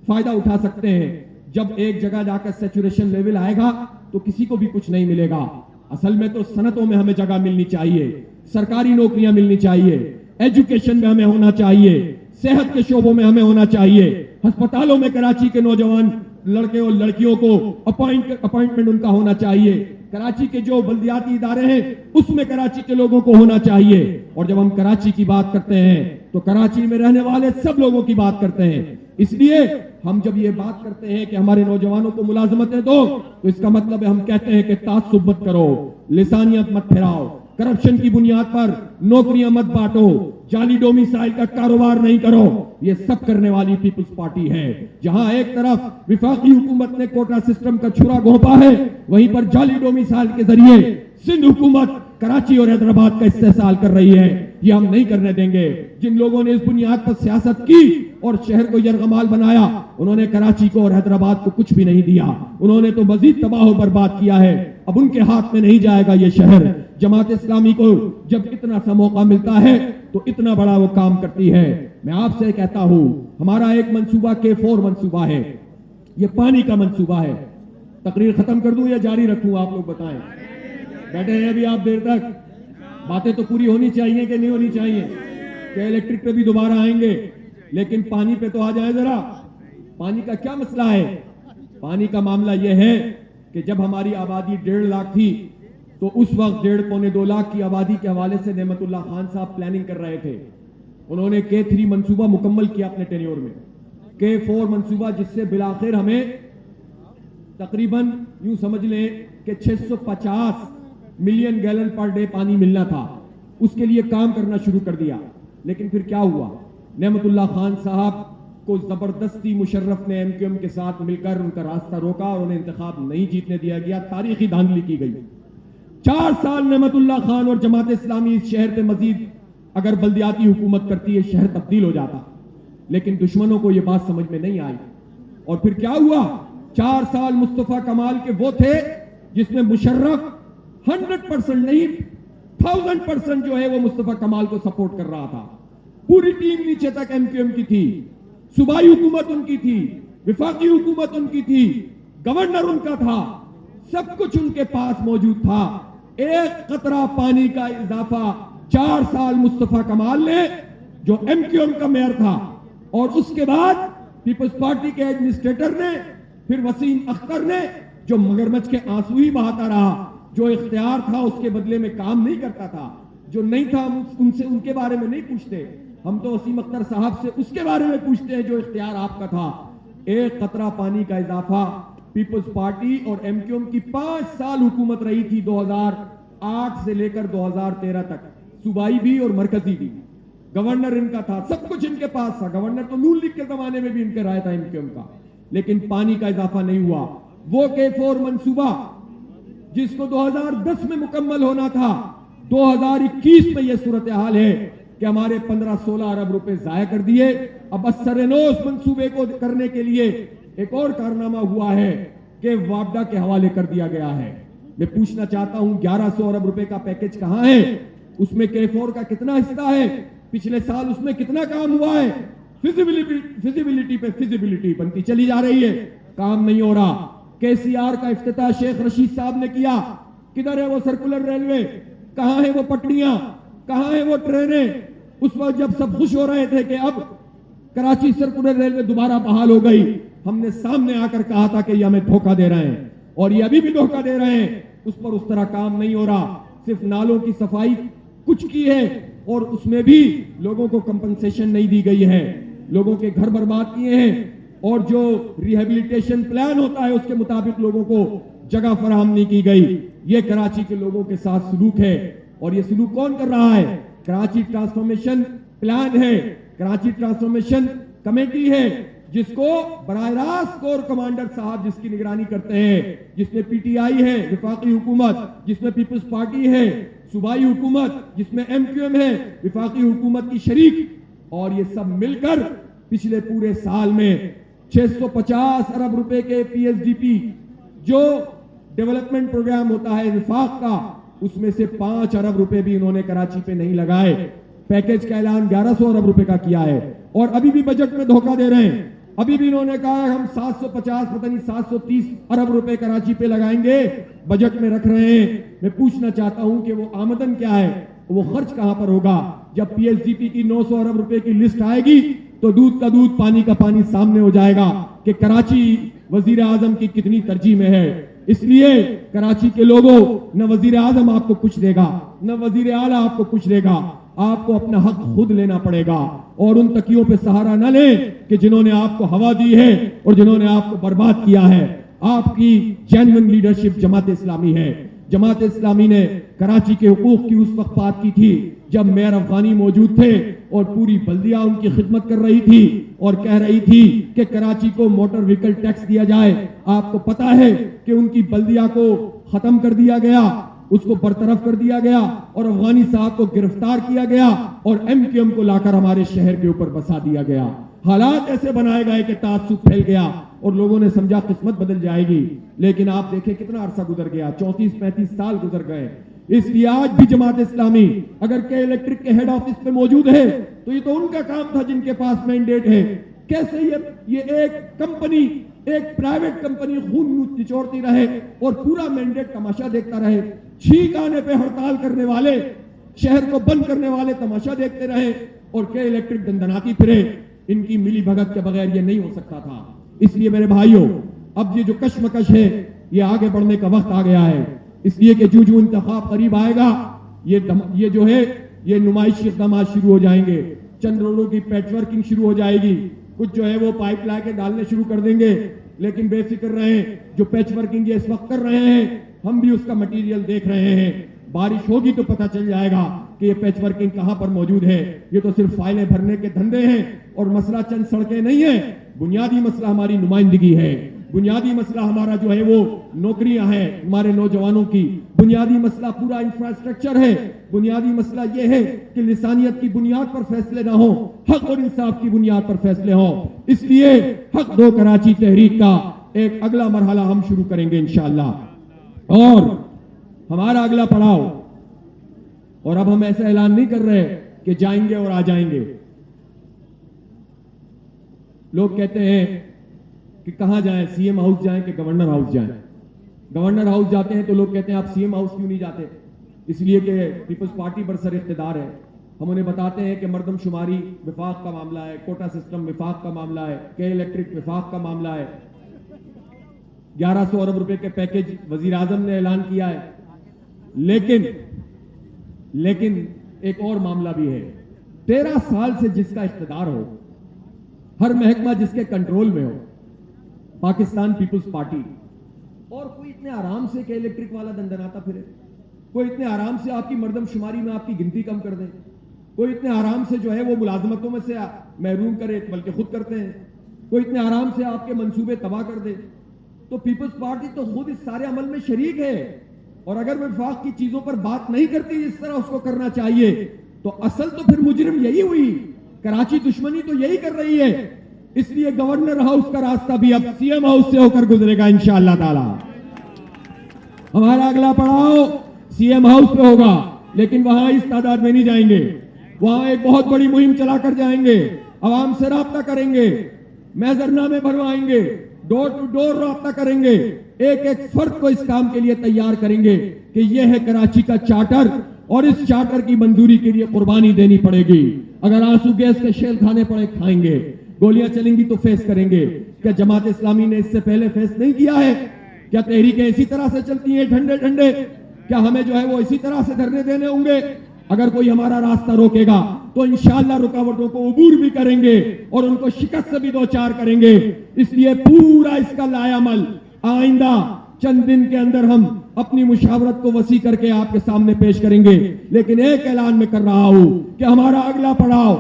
Speaker 1: فائدہ اٹھا سکتے ہیں؟ جب ایک جگہ جا کر سیچوریشن لیول آئے گا تو کسی کو بھی کچھ نہیں ملے گا. اصل میں تو صنعتوں میں ہمیں جگہ ملنی چاہیے, سرکاری نوکریاں ملنی چاہیے, ایجوکیشن میں ہمیں ہونا چاہیے, صحت کے شعبوں میں ہمیں ہونا چاہیے, ہسپتالوں میں کراچی کے نوجوان لڑکے اور لڑکیوں کو اپائنٹمنٹ ان کا ہونا چاہیے, کراچی کے جو بلدیاتی ادارے ہیں اس میں کراچی کے لوگوں کو ہونا چاہیے. اور جب ہم کراچی کی بات کرتے ہیں تو کراچی میں رہنے والے سب لوگوں کی بات کرتے ہیں. اس لیے ہم جب یہ بات کرتے ہیں کہ ہمارے نوجوانوں کو ملازمتیں دو تو اس کا مطلب ہے ہم کہتے ہیں کہ تعصب مت کرو, لسانیت مت پھیلاؤ, کرپشن کی بنیاد پر نوکریاں مت بانٹو, جعلی ڈومیسائل کا کاروبار نہیں کرو. یہ سب کرنے والی پیپلز پارٹی ہے. جہاں ایک طرف وفاقی حکومت نے کوٹا سسٹم کا چھرا گھونپا ہے, وہیں پر جعلی ڈومیسائل کے ذریعے سندھ حکومت کراچی اور حیدرآباد کا استحصال کر رہی ہے. یہ ہم نہیں کرنے دیں گے. جن لوگوں نے اس بنیاد پر سیاست کی اور شہر کو یرغمال بنایا, انہوں نے کراچی کو اور حیدرآباد کو کچھ بھی نہیں دیا. انہوں نے تو مزید تباہ و برباد کیا ہے. اب ان کے ہاتھ میں نہیں جائے گا یہ شہر. جماعت اسلامی کو جب اتنا سا موقع ملتا ہے تو اتنا بڑا وہ کام کرتی ہے. میں آپ سے کہتا ہوں, ہمارا ایک منصوبہ K4 منصوبہ ہے, یہ پانی کا منصوبہ ہے. تقریر ختم کر دوں یا جاری رکھوں؟ آپ لوگ بتائیں. بیٹھے ہیں ابھی آپ دیر تک, باتیں تو پوری ہونی چاہیے کہ نہیں ہونی چاہیے؟ کہ الیکٹرک پہ بھی دوبارہ آئیں گے, لیکن پانی پہ تو آ جائیں ذرا. پانی کا کیا مسئلہ ہے؟ پانی کا معاملہ یہ ہے کہ جب ہماری آبادی 1.5 لاکھ تھی تو اس وقت 1.5-2 لاکھ کی آبادی کے حوالے سے نعمت اللہ خان صاحب پلاننگ کر رہے تھے. انہوں نے K3 منصوبہ مکمل کیا اپنے ٹینیور میں, K4 منصوبہ جس سے بالآخر ہمیں تقریباً یوں سمجھ لیں کہ 650 ملین گیلن پر ڈے پانی ملنا تھا, اس کے لیے کام کرنا شروع کر دیا. لیکن پھر کیا ہوا, نعمت اللہ خان صاحب کو زبردستی مشرف نے MQM کے ساتھ مل کر ان کا راستہ روکا اور انہیں انتخاب نہیں جیتنے دیا گیا. تاریخی دھاندلی کی گئی. 4 سال نعمت اللہ خان اور جماعت اسلامی اس شہر پہ مزید اگر بلدیاتی حکومت کرتی ہے شہر تبدیل ہو جاتا, لیکن دشمنوں کو یہ بات سمجھ میں نہیں آئی. اور پھر کیا ہوا, 4 سال مصطفیٰ کمال کے وہ تھے جس میں مشرف 100% نہیں 1000% جو ہے وہ مصطفیٰ کمال کو سپورٹ کر رہا تھا. پوری ٹیم نیچے تک MQM کی تھی, صوبائی حکومت ان کی تھی, وفاقی حکومت ان کی تھی, گورنر ان کا تھا, سب کچھ ان کے پاس موجود تھا. ایک قطرہ پانی کا اضافہ 4 سال مصطفیٰ کمال نے جو MQM کا میئر تھا, اور اس کے بعد پیپلز پارٹی کے ایڈمنسٹریٹر نے, پھر وسیم اختر نے جو مگرمچھ کے آنسو ہی بہاتا رہا, جو اختیار تھا اس کے بدلے میں کام نہیں کرتا تھا, جو نہیں تھا ان سے ان کے بارے میں نہیں پوچھتے. ہم تو وسیم اختر صاحب سے اس کے بارے میں پوچھتے ہیں جو اختیار آپ کا تھا. ایک قطرہ پانی کا اضافہ پیپلز پارٹی اور MQM کی 5 سال حکومت رہی تھی, 2008 سے لے کر 2013 تک, صوبائی بھی اور مرکزی بھی. گورنر ان کا تھا, سب کچھ ان کے پاس تھا. گورنر تو نون لیگ کے زمانے میں بھی ان کے رائے تھا MQM کا, لیکن پانی کا اضافہ نہیں ہوا. وہ K4 منصوبہ جس کو 2010 میں مکمل ہونا تھا, 2021 میں یہ صورتحال ہے کہ ہمارے 15-16 ارب روپے ضائع کر دیے. اب اثر-نوش منصوبے کو کرنے کے لیے ایک اور کارنامہ ہوا ہے کہ وابڈا کے حوالے کر دیا گیا ہے. میں پوچھنا چاہتا ہوں 1100 ارب روپے کا پیکج کہاں ہے, اس میں K4 کا کتنا حصہ ہے, پچھلے سال اس میں کتنا کام ہوا ہے. فیزیبلٹی پہ فیزیبلٹی بنتی چلی جا رہی ہے, کام نہیں ہو رہا. KCR کا افتتاح شیخ رشید صاحب نے کیا, کدھر ہے وہ سرکولر ریلوے, کہاں ہے وہ پٹڑیاں, کہاں ہے وہ ٹرینیں. اس وقت جب سب خوش ہو رہے تھے کہ اب کراچی سرکولر ریلوے دوبارہ بحال ہو گئی, ہم نے سامنے آ کر کہا تھا کہ یہ ہمیں دھوکہ دے رہے ہیں, اور یہ ابھی بھی دھوکہ دے رہے ہیں. اس پر اس طرح کام نہیں ہو رہا. صرف نالوں کی صفائی کچھ کی ہے, اور اس میں بھی لوگوں کو کمپنسیشن نہیں دی گئی ہے, لوگوں کے گھر برباد کیے ہیں, اور جو ریہیبلیٹیشن پلان ہوتا ہے اس کے مطابق لوگوں کو جگہ فراہم نہیں کی گئی. یہ کراچی کے لوگوں کے ساتھ سلوک ہے, اور یہ سلوک کون کر رہا ہے؟ کراچی ٹرانسفارمیشن پلان ہے, کراچی ٹرانسفارمیشن کمیٹی ہے, جس کو براہ راست کور کمانڈر صاحب جس کی نگرانی کرتے ہیں, جس میں PTI ہے وفاقی حکومت, جس میں پیپلز پارٹی ہے, صوبائی حکومت جس میں MQM ہے وفاقی حکومت کی شریک, اور یہ سب مل کر پچھلے پورے سال میں 650 ارب روپے کے PSDP جو ڈیولپمنٹ پروگرام ہوتا ہے وفاق کا, اس میں سے 5 ارب روپے بھی انہوں نے کراچی پہ نہیں لگائے. پیکج کا اعلان 1100 ارب روپے کا کیا ہے, اور ابھی بھی بجٹ میں دھوکہ دے رہے ہیں. ابھی بھی انہوں نے کہا ہم 750 پتہ نہیں 730 ارب روپے کراچی پہ لگائیں گے, بجٹ میں رکھ رہے ہیں. میں پوچھنا چاہتا ہوں کہ وہ آمدن کیا ہے, وہ خرچ کہاں پر ہوگا؟ جب PSDP کی 900 ارب روپے کی لسٹ آئے گی تو دودھ کا دودھ پانی کا پانی سامنے ہو جائے گا کہ کراچی وزیر اعظم کی کتنی ترجیح میں ہے. اس لیے کراچی کے لوگوں, نہ وزیر اعظم آپ کو کچھ دے گا, نہ وزیر اعلیٰ آپ کو کچھ دے گا. آپ کو اپنا حق خود لینا پڑے گا, اور ان تکیوں پہ سہارا نہ لیں کہ جنہوں نے آپ کو ہوا دی ہے اور جنہوں نے آپ کو برباد کیا ہے. آپ کی جینوئن لیڈرشپ جماعت اسلامی ہے. جماعت اسلامی نے کراچی کے حقوق کی اس وقت بات کی تھی جب میئر افغانی موجود تھے, اور پوری بلدیہ ان کی خدمت کر رہی تھی اور کہہ رہی تھی کہ کراچی کو موٹر وہیکل ٹیکس دیا جائے. آپ کو پتا ہے کہ ان کی بلدیہ کو ختم کر دیا گیا, اس کو برطرف کر دیا گیا, اور افغانی صاحب کو گرفتار کیا گیا, اور MQM کو لا کر ہمارے شہر کے اوپر بسا دیا گیا. حالات ایسے بنائے گئے کہ تعصب پھیل گیا, اور لوگوں نے سمجھا قسمت بدل جائے گی. لیکن آپ دیکھیں کتنا عرصہ گزر گیا, 34-35 سال گزر گئے. اس لیے آج بھی جماعت اسلامی اگر کہ الیکٹرک کے ہیڈ آفس پہ موجود ہے تو یہ تو ان کا کام تھا جن کے پاس مینڈیٹ ہے. کیسے یہ ایک کمپنی, ایک پرائیویٹ کمپنی خون نچوڑتی رہے اور پورا مینڈیٹ تماشا دیکھتا رہے. چھینک آنے پہ ہڑتال کرنے والے, شہر کو بند کرنے والے تماشا دیکھتے رہے, اور کہ الیکٹرک دندناتی پھرے. ان کی ملی بھگت کے بغیر یہ نہیں ہو سکتا تھا. اس لیے میرے بھائیوں, اب یہ جو کشمکش ہے یہ آگے بڑھنے کا وقت آ گیا ہے. اس لیے کہ جو انتخاب قریب آئے گا یہ جو ہے یہ نمائشی اقدامات شروع ہو جائیں گے، چند روڈوں کی پیچ ورکنگ شروع ہو جائے گی، کچھ جو ہے وہ پائپ لا کے ڈالنے شروع کر دیں گے، لیکن بے فکر رہیں، جو پیچ ورکنگ یہ اس وقت کر رہے ہیں ہم بھی اس کا مٹیریل دیکھ رہے ہیں، بارش ہوگی تو پتہ چل جائے گا کہ یہ پیچ ورکنگ کہاں پر موجود ہے۔ یہ تو صرف فائلیں بھرنے کے دھندے ہیں، اور مسئلہ چند سڑکیں نہیں ہیں، بنیادی مسئلہ ہماری نمائندگی ہے، بنیادی مسئلہ ہمارا جو ہے وہ نوکریاں ہیں ہمارے نوجوانوں کی، بنیادی مسئلہ پورا انفراسٹرکچر ہے، بنیادی مسئلہ یہ ہے کہ لسانیت کی بنیاد پر فیصلے نہ ہوں، حق اور انصاف کی بنیاد پر فیصلے ہوں۔ اس لیے حق دو کراچی تحریک کا ایک اگلا مرحلہ ہم شروع کریں گے انشاءاللہ، اور ہمارا اگلا پڑاؤ، اور اب ہم ایسا اعلان نہیں کر رہے کہ جائیں گے اور آ جائیں گے۔ لوگ کہتے ہیں کہ کہاں جائیں، سی ایم ہاؤس جائیں کہ گورنر ہاؤس جائیں؟ گورنر ہاؤس جاتے ہیں تو لوگ کہتے ہیں آپ سی ایم ہاؤس کیوں نہیں جاتے؟ اس لیے کہ پیپلز پارٹی برسر اقتدار ہے۔ ہم انہیں بتاتے ہیں کہ مردم شماری وفاق کا معاملہ ہے، کوٹا سسٹم وفاق کا معاملہ ہے، کے الیکٹرک وفاق کا معاملہ ہے، 1100 ارب روپے کے پیکج وزیر اعظم نے اعلان کیا ہے، لیکن ایک اور معاملہ بھی ہے، 13 سال سے جس کا اقتدار ہو، ہر محکمہ جس کے کنٹرول میں ہو، پاکستان پیپلز پارٹی، اور کوئی اتنے آرام سے کہ الیکٹرک والا دندناتا پھرے، کوئی اتنے آرام سے آپ کی مردم شماری میں آپ کی گنتی کم کر دے، کوئی اتنے آرام سے جو ہے وہ ملازمتوں میں سے محروم کرے بلکہ خود کرتے ہیں، کوئی اتنے آرام سے آپ کے منصوبے تباہ کر دے، تو پیپلز پارٹی تو خود اس سارے عمل میں شریک ہے، اور اگر وفاق کی چیزوں پر بات نہیں کرتی جس طرح اس کو کرنا چاہیے تو اصل تو پھر مجرم یہی ہوئی، کراچی دشمنی تو یہی کر رہی ہے۔ اس لیے گورنر ہاؤس کا راستہ بھی اب سی ایم ہاؤس سے ہو کر گزرے گا انشاءاللہ تعالی۔ ہمارا اگلا پڑاؤ سی ایم ہاؤس پہ ہوگا، لیکن وہاں اس تعداد میں نہیں جائیں گے، وہاں ایک بہت بڑی مہم چلا کر جائیں گے، عوام سے رابطہ کریں گے، محضرنامے بھروائیں گے، ڈور ٹو ڈور رابطہ کریں گے، ایک ایک فرد کو اس کام کے لیے تیار کریں گے کہ یہ ہے کراچی کا چارٹر، اور اس چارٹر کی منظوری کے لیے قربانی دینی پڑے گی، اگر آنسو گیس کے شیل کھانے پڑے کھائیں گے، گولیاں چلیں گی تو فیس کریں گے۔ کیا جماعت اسلامی نے اس سے پہلے فیس نہیں کیا ہے؟ کیا تحریکیں اسی طرح سے چلتی ہیں ٹھنڈے ٹھنڈے؟ کیا ہمیں جو ہے وہ اسی طرح سے دھرنے دینے ہوں گے؟ اگر کوئی ہمارا راستہ روکے گا تو انشاءاللہ رکاوٹوں کو عبور بھی کریں گے اور ان کو شکست سے بھی دوچار کریں گے۔ اس لیے پورا اس کا لائے عمل آئندہ چند دن کے اندر ہم اپنی مشاورت کو وسیع کر کے آپ کے سامنے پیش کریں گے، لیکن ایک اعلان میں کر رہا ہوں کہ ہمارا اگلا پڑاؤ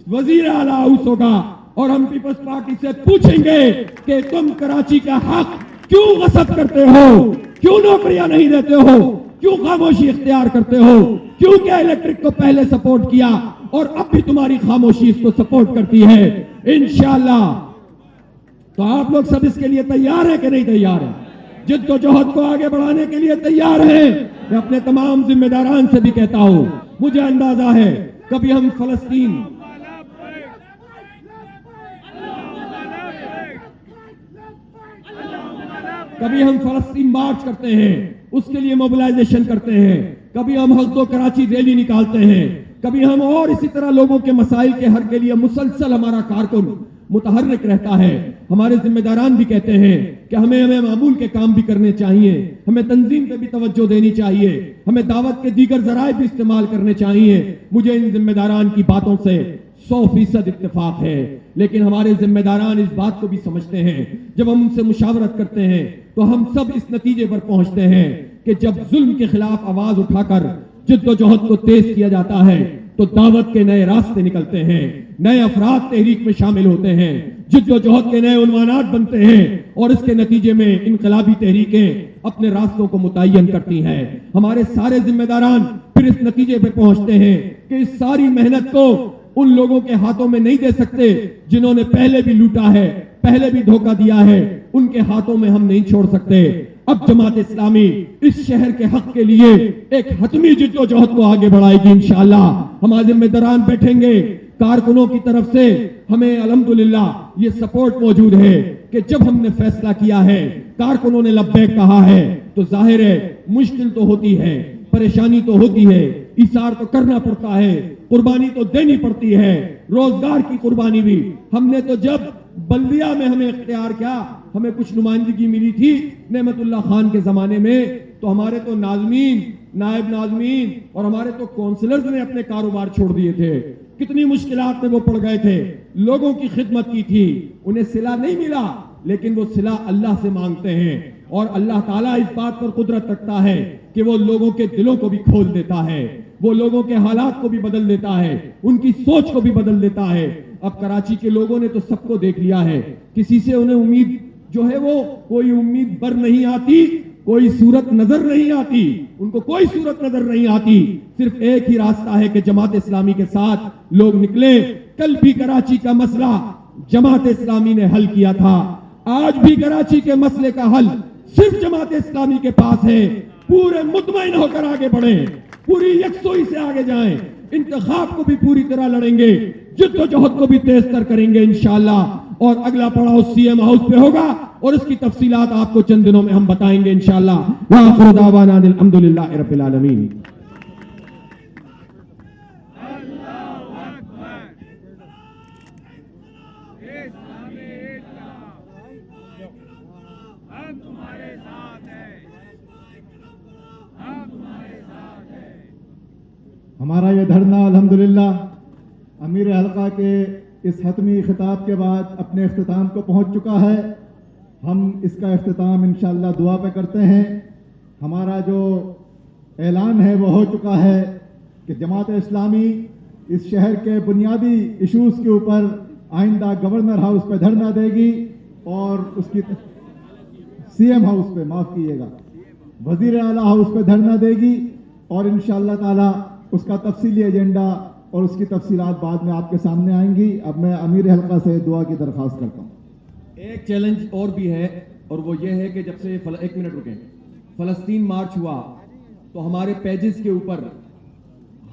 Speaker 1: وزیر اعلیٰ ہاؤس ہوگا، اور ہم پیپلز پارٹی سے پوچھیں گے کہ تم کراچی کا حق کیوں غصب کرتے ہو، کیوں نوکریاں نہیں دیتے ہو، کیوں خاموشی اختیار کرتے ہو، کیوں کیا الیکٹرک کو پہلے سپورٹ کیا اور اب بھی تمہاری خاموشی اس کو سپورٹ کرتی ہے؟ انشاءاللہ تو آپ لوگ سب اس کے لیے تیار ہیں کہ نہیں تیار ہیں؟ جد و جہد کو آگے بڑھانے کے لیے تیار ہیں؟ میں اپنے تمام ذمہ داران سے بھی کہتا ہوں، مجھے اندازہ ہے کبھی ہم فلسطین مارچ کرتے ہیں، اس کے لیے موبلائزیشن کرتے ہیں، کبھی ہم حق دو کراچی ریلی نکالتے ہیں، کبھی ہم اور اسی طرح لوگوں کے مسائل کے حل کے لیے مسلسل ہمارا کارکن متحرک رہتا ہے۔ ہمارے ذمہ داران بھی کہتے ہیں کہ ہمیں معمول کے کام بھی کرنے چاہیے، ہمیں تنظیم پہ بھی توجہ دینی چاہیے، ہمیں دعوت کے دیگر ذرائع بھی استعمال کرنے چاہیے۔ مجھے ان ذمہ داران کی باتوں سے 100% اتفاق ہے، لیکن ہمارے ذمہ داران اس بات کو بھی سمجھتے ہیں، جب ہم ان سے مشاورت کرتے ہیں تو ہم سب اس نتیجے پر پہنچتے ہیں کہ جب ظلم کے خلاف آواز اٹھا کر جد و جہد کو تیز کیا جاتا ہے تو دعوت کے نئے راستے نکلتے ہیں، نئے افراد تحریک میں شامل ہوتے ہیں، جد و جہد کے نئے عنوانات بنتے ہیں، اور اس کے نتیجے میں انقلابی تحریکیں اپنے راستوں کو متعین کرتی ہیں۔ ہمارے سارے ذمہ داران پھر اس نتیجے پہ پہنچتے ہیں کہ اس ساری محنت کو ان لوگوں کے ہاتھوں میں نہیں دے سکتے جنہوں نے پہلے بھی لوٹا ہے، پہلے بھی دھوکہ دیا ہے، ان کے ہاتھوں میں ہم نہیں چھوڑ سکتے۔ اب جماعت اسلامی اس شہر کے حق کے لیے ایک حتمی جد و جہد کو آگے بڑھائے گی انشاءاللہ۔ ہمارے ذمہ داران بیٹھیں گے، کارکنوں کی طرف سے ہمیں الحمدللہ یہ سپورٹ موجود ہے کہ جب ہم نے فیصلہ کیا ہے، کارکنوں نے لبیک کہا ہے، تو ظاہر ہے مشکل تو ہوتی ہے، پریشانی تو ہوتی ہے، ایثار تو کرنا پڑتا ہے، قربانی تو دینی پڑتی ہے، روزگار کی قربانی بھی۔ ہم نے تو جب بلدیہ میں ہمیں اختیار کیا، ہمیں کچھ نمائندگی ملی تھی نعمت اللہ خان کے زمانے میں تو ہمارے تو ناظمین، نائب ناظمین اور ہمارے تو کونسلرز نے اپنے کاروبار چھوڑ دیے تھے، کتنی مشکلات میں وہ پڑ گئے تھے، لوگوں کی خدمت کی تھی، انہیں صلہ نہیں ملا لیکن وہ صلہ اللہ سے مانگتے ہیں، اور اللہ تعالیٰ اس بات پر قدرت رکھتا ہے کہ وہ لوگوں کے دلوں کو بھی کھول دیتا ہے، وہ لوگوں کے حالات کو بھی بدل دیتا ہے، ان کی سوچ کو بھی بدل دیتا ہے۔ اب کراچی کے لوگوں نے تو سب کو دیکھ لیا ہے، کسی سے انہیں امید جو ہے وہ کوئی امید بر نہیں آتی، کوئی صورت نظر نہیں آتی، ان کو کوئی صورت نظر نہیں آتی، صرف ایک ہی راستہ ہے کہ جماعت اسلامی کے ساتھ لوگ نکلے۔ کل بھی کراچی کا مسئلہ جماعت اسلامی نے حل کیا تھا، آج بھی کراچی کے مسئلے کا حل صرف جماعت اسلامی کے پاس ہے۔ پورے مطمئن ہو کر آگے بڑھیں، پوری یکسوئی سے آگے جائیں، انتخاب کو بھی پوری طرح لڑیں گے، جد و جہد کو بھی تیز تر کریں گے انشاءاللہ، اور اگلا پڑاؤ سی ایم ہاؤس پہ ہوگا اور اس کی تفصیلات آپ کو چند دنوں میں ہم بتائیں گے انشاءاللہ۔ وآخر دعوانا الحمدللہ رب العالمین۔
Speaker 2: ہمارا یہ دھرنا الحمدللہ امیر حلقہ کے اس حتمی خطاب کے بعد اپنے اختتام کو پہنچ چکا ہے۔ ہم اس کا اختتام انشاءاللہ دعا پہ کرتے ہیں۔ ہمارا جو اعلان ہے وہ ہو چکا ہے کہ جماعت اسلامی اس شہر کے بنیادی ایشوز کے اوپر آئندہ گورنر ہاؤس پہ دھرنا دے گی، اور اس کی سی ایم ہاؤس پہ، معاف کیجیے گا، وزیر اعلیٰ ہاؤس پہ دھرنا دے گی، اور انشاءاللہ تعالی اس کا تفصیلی ایجنڈا اور اس کی تفصیلات بعد میں آپ کے سامنے آئیں گی۔ اب میں امیر حلقہ سے دعا کی درخواست کرتا ہوں۔
Speaker 1: ایک چیلنج اور بھی ہے، اور وہ یہ ہے کہ جب سے ایک منٹ رکیں، فلسطین مارچ ہوا تو ہمارے پیجز کے اوپر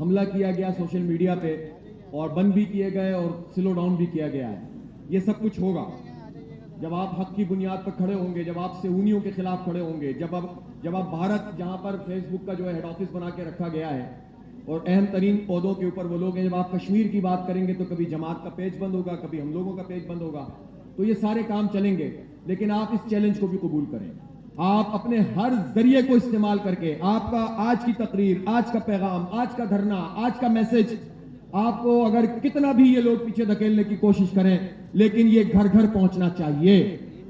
Speaker 1: حملہ کیا گیا سوشل میڈیا پہ، اور بند بھی کیے گئے اور سلو ڈاؤن بھی کیا گیا ہے۔ یہ سب کچھ ہوگا جب آپ حق کی بنیاد پر کھڑے ہوں گے، جب آپ سیونیوں کے خلاف کھڑے ہوں گے، جب آپ بھارت جہاں پر فیس بک کا جو ہے ہیڈ آفس بنا کے رکھا گیا ہے اور اہم ترین عہدوں کے اوپر وہ لوگ ہیں، جب آپ کشمیر کی بات کریں گے تو کبھی جماعت کا پیج بند ہوگا، کبھی ہم لوگوں کا پیج بند ہوگا، تو یہ سارے کام چلیں گے، لیکن آپ اس چیلنج کو بھی قبول کریں۔ آپ اپنے ہر ذریعے کو استعمال کر کے آپ کا آج کی تقریر، آج کا پیغام، آج کا دھرنا، آج کا میسج، آپ کو اگر کتنا بھی یہ لوگ پیچھے دھکیلنے کی کوشش کریں، لیکن یہ گھر گھر پہنچنا چاہیے،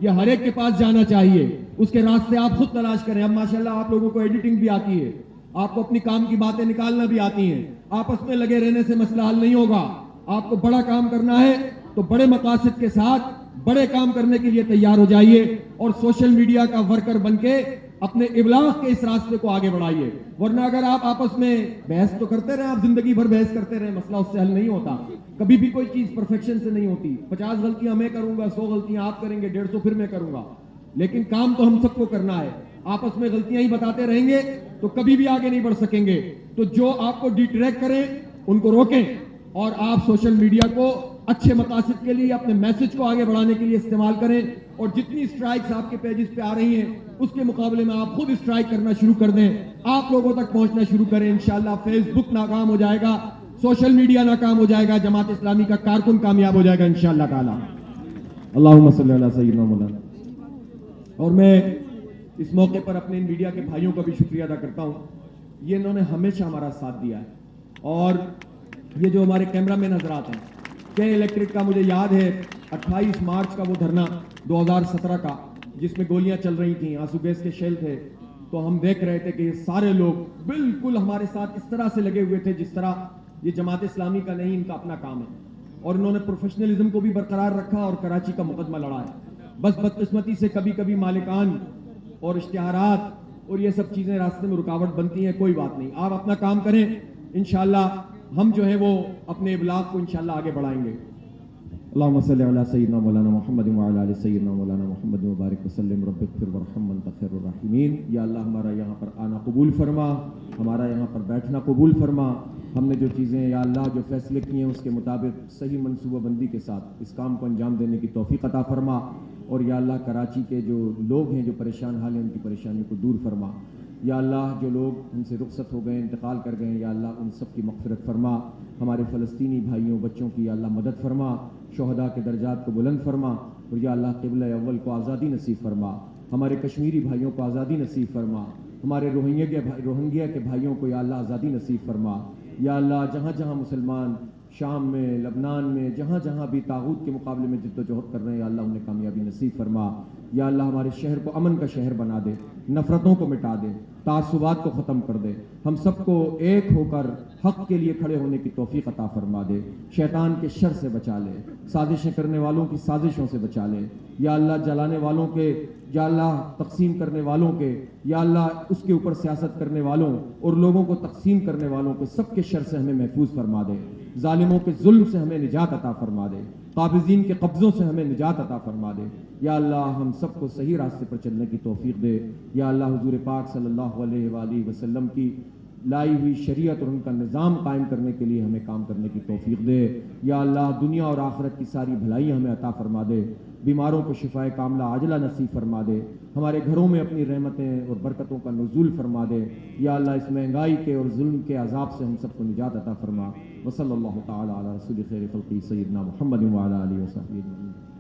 Speaker 1: یہ ہر ایک کے پاس جانا چاہیے، اس کے راستے آپ خود تلاش کریں۔ اب ماشاءاللہ آپ لوگوں کو ایڈیٹنگ بھی آتی ہے، آپ کو اپنی کام کی باتیں نکالنا بھی آتی ہیں، آپس میں لگے رہنے سے مسئلہ حل نہیں ہوگا۔ آپ کو بڑا کام کرنا ہے تو بڑے مقاصد کے ساتھ بڑے کام کرنے کے لیے تیار ہو جائیے، اور سوشل میڈیا کا ورکر بن کے اپنے ابلاغ کے اس راستے کو آگے بڑھائیے۔ ورنہ اگر آپ آپس میں بحث تو کرتے رہے، آپ زندگی بھر بحث کرتے رہے، مسئلہ اس سے حل نہیں ہوتا۔ کبھی بھی کوئی چیز پرفیکشن سے نہیں ہوتی۔ 50 غلطیاں میں کروں گا، 100 غلطیاں آپ کریں گے، 150 پھر میں کروں گا، لیکن کام تو ہم سب کو کرنا ہے۔ آپس میں غلطیاں ہی بتاتے رہیں گے تو کبھی بھی آگے نہیں بڑھ سکیں گے۔ تو جو آپ کو ڈیٹریکٹ کریں ان کو روکیں، اور آپ سوشل میڈیا کو اچھے مقاصد کے لیے، اپنے میسج کو آگے بڑھانے کے لیے استعمال کریں، اور جتنی سٹرائکس آپ کے پیجز پہ آ رہی ہیں اس کے مقابلے میں آپ خود سٹرائک کرنا شروع کر دیں، آپ لوگوں تک پہنچنا شروع کریں۔ انشاءاللہ فیس بک ناکام ہو جائے گا، سوشل میڈیا ناکام ہو جائے گا، جماعت اسلامی کا کارکن کامیاب ہو جائے گا انشاءاللہ تعالی۔ اللہم صلی علی سیدنا مولانا۔ اور میں اس موقع پر اپنے میڈیا کے بھائیوں کا بھی شکریہ ادا کرتا ہوں، یہ انہوں نے ہمیشہ ہمارا ساتھ دیا ہے۔ اور یہ جو ہمارے کیمرہ مین حضرات ہیں، کے الیکٹرک کا مجھے یاد ہے 28 مارچ کا وہ دھرنا 2017 کا، جس میں گولیاں چل رہی تھیں، آنسو گیس کے شیل تھے، تو ہم دیکھ رہے تھے کہ یہ سارے لوگ بالکل ہمارے ساتھ اس طرح سے لگے ہوئے تھے جس طرح یہ جماعت اسلامی کا نہیں، ان کا اپنا کام ہے، اور انہوں نے پروفیشنلزم کو بھی برقرار رکھا اور کراچی کا مقدمہ لڑا ہے۔ بس بدقسمتی سے کبھی کبھی مالکان اور اشتہارات اور یہ سب چیزیں راستے میں رکاوٹ بنتی ہیں، کوئی بات نہیں، آپ اپنا کام کریں، انشاءاللہ ہم جو ہے وہ اپنے ابلاغ کو انشاءاللہ آگے بڑھائیں گے۔ اللہم صلی علی سیدنا مولانا محمد وعلی آل سیدنا مولانا محمد وبارک وسلم رب اغفر وارحم وانت خیر الراحمین۔ یا اللہ ہمارا یہاں پر آنا قبول فرما، ہمارا یہاں پر بیٹھنا قبول فرما، ہم نے جو چیزیں یا اللہ جو فیصلے کیے ہیں اس کے مطابق صحیح منصوبہ بندی کے ساتھ اس کام کو انجام دینے کی توفیق عطا فرما، اور یا اللہ کراچی کے جو لوگ ہیں جو پریشان حال ہیں ان کی پریشانیوں کو دور فرما۔ یا اللہ جو لوگ ان سے رخصت ہو گئے، انتقال کر گئے ہیں، یا اللہ ان سب کی مغفرت فرما، ہمارے فلسطینی بھائیوں بچوں کی یا اللہ مدد فرما، شہداء کے درجات کو بلند فرما، اور یا اللہ قبلہ اول کو آزادی نصیب فرما، ہمارے کشمیری بھائیوں کو آزادی نصیب فرما، ہمارے روہنگیا کے بھائیوں کو یا اللہ آزادی نصیب فرما. یا اللہ جہاں جہاں مسلمان شام میں، لبنان میں، جہاں جہاں بھی طاغوت کے مقابلے میں جد و جہد کر رہے ہیں، یا اللہ انہیں کامیابی نصیب فرما. یا اللہ ہمارے شہر کو امن کا شہر بنا دے، نفرتوں کو مٹا دے، تعصبات کو ختم کر دے، ہم سب کو ایک ہو کر حق کے لیے کھڑے ہونے کی توفیق عطا فرما دے. شیطان کے شر سے بچا لے، سازشیں کرنے والوں کی سازشوں سے بچا لے. یا اللہ جلانے والوں کے، یا اللہ تقسیم کرنے والوں کے، یا اللہ اس کے اوپر سیاست کرنے والوں اور لوگوں کو تقسیم کرنے والوں کے سب کے شر سے ہمیں محفوظ فرما دے. ظالموں کے ظلم سے ہمیں نجات عطا فرما دے، قابضین کے قبضوں سے ہمیں نجات عطا فرما دے. یا اللہ ہم سب کو صحیح راستے پر چلنے کی توفیق دے. یا اللہ حضور پاک صلی اللہ علیہ وآلہ وسلم کی لائی ہوئی شریعت اور ان کا نظام قائم کرنے کے لیے ہمیں کام کرنے کی توفیق دے. یا اللہ دنیا اور آخرت کی ساری بھلائیاں ہمیں عطا فرما دے. بیماروں کو شفائے کاملہ عاجلہ نصیب فرما دے. ہمارے گھروں میں اپنی رحمتیں اور برکتوں کا نزول فرما دے. یا اللہ اس مہنگائی کے اور ظلم کے عذاب سے ہم سب کو نجات عطا فرما. وصلی اللہ تعالی علی رسول خیر خلقی سیدنا محمد وعلی آلہ وصحبہ اجمعین.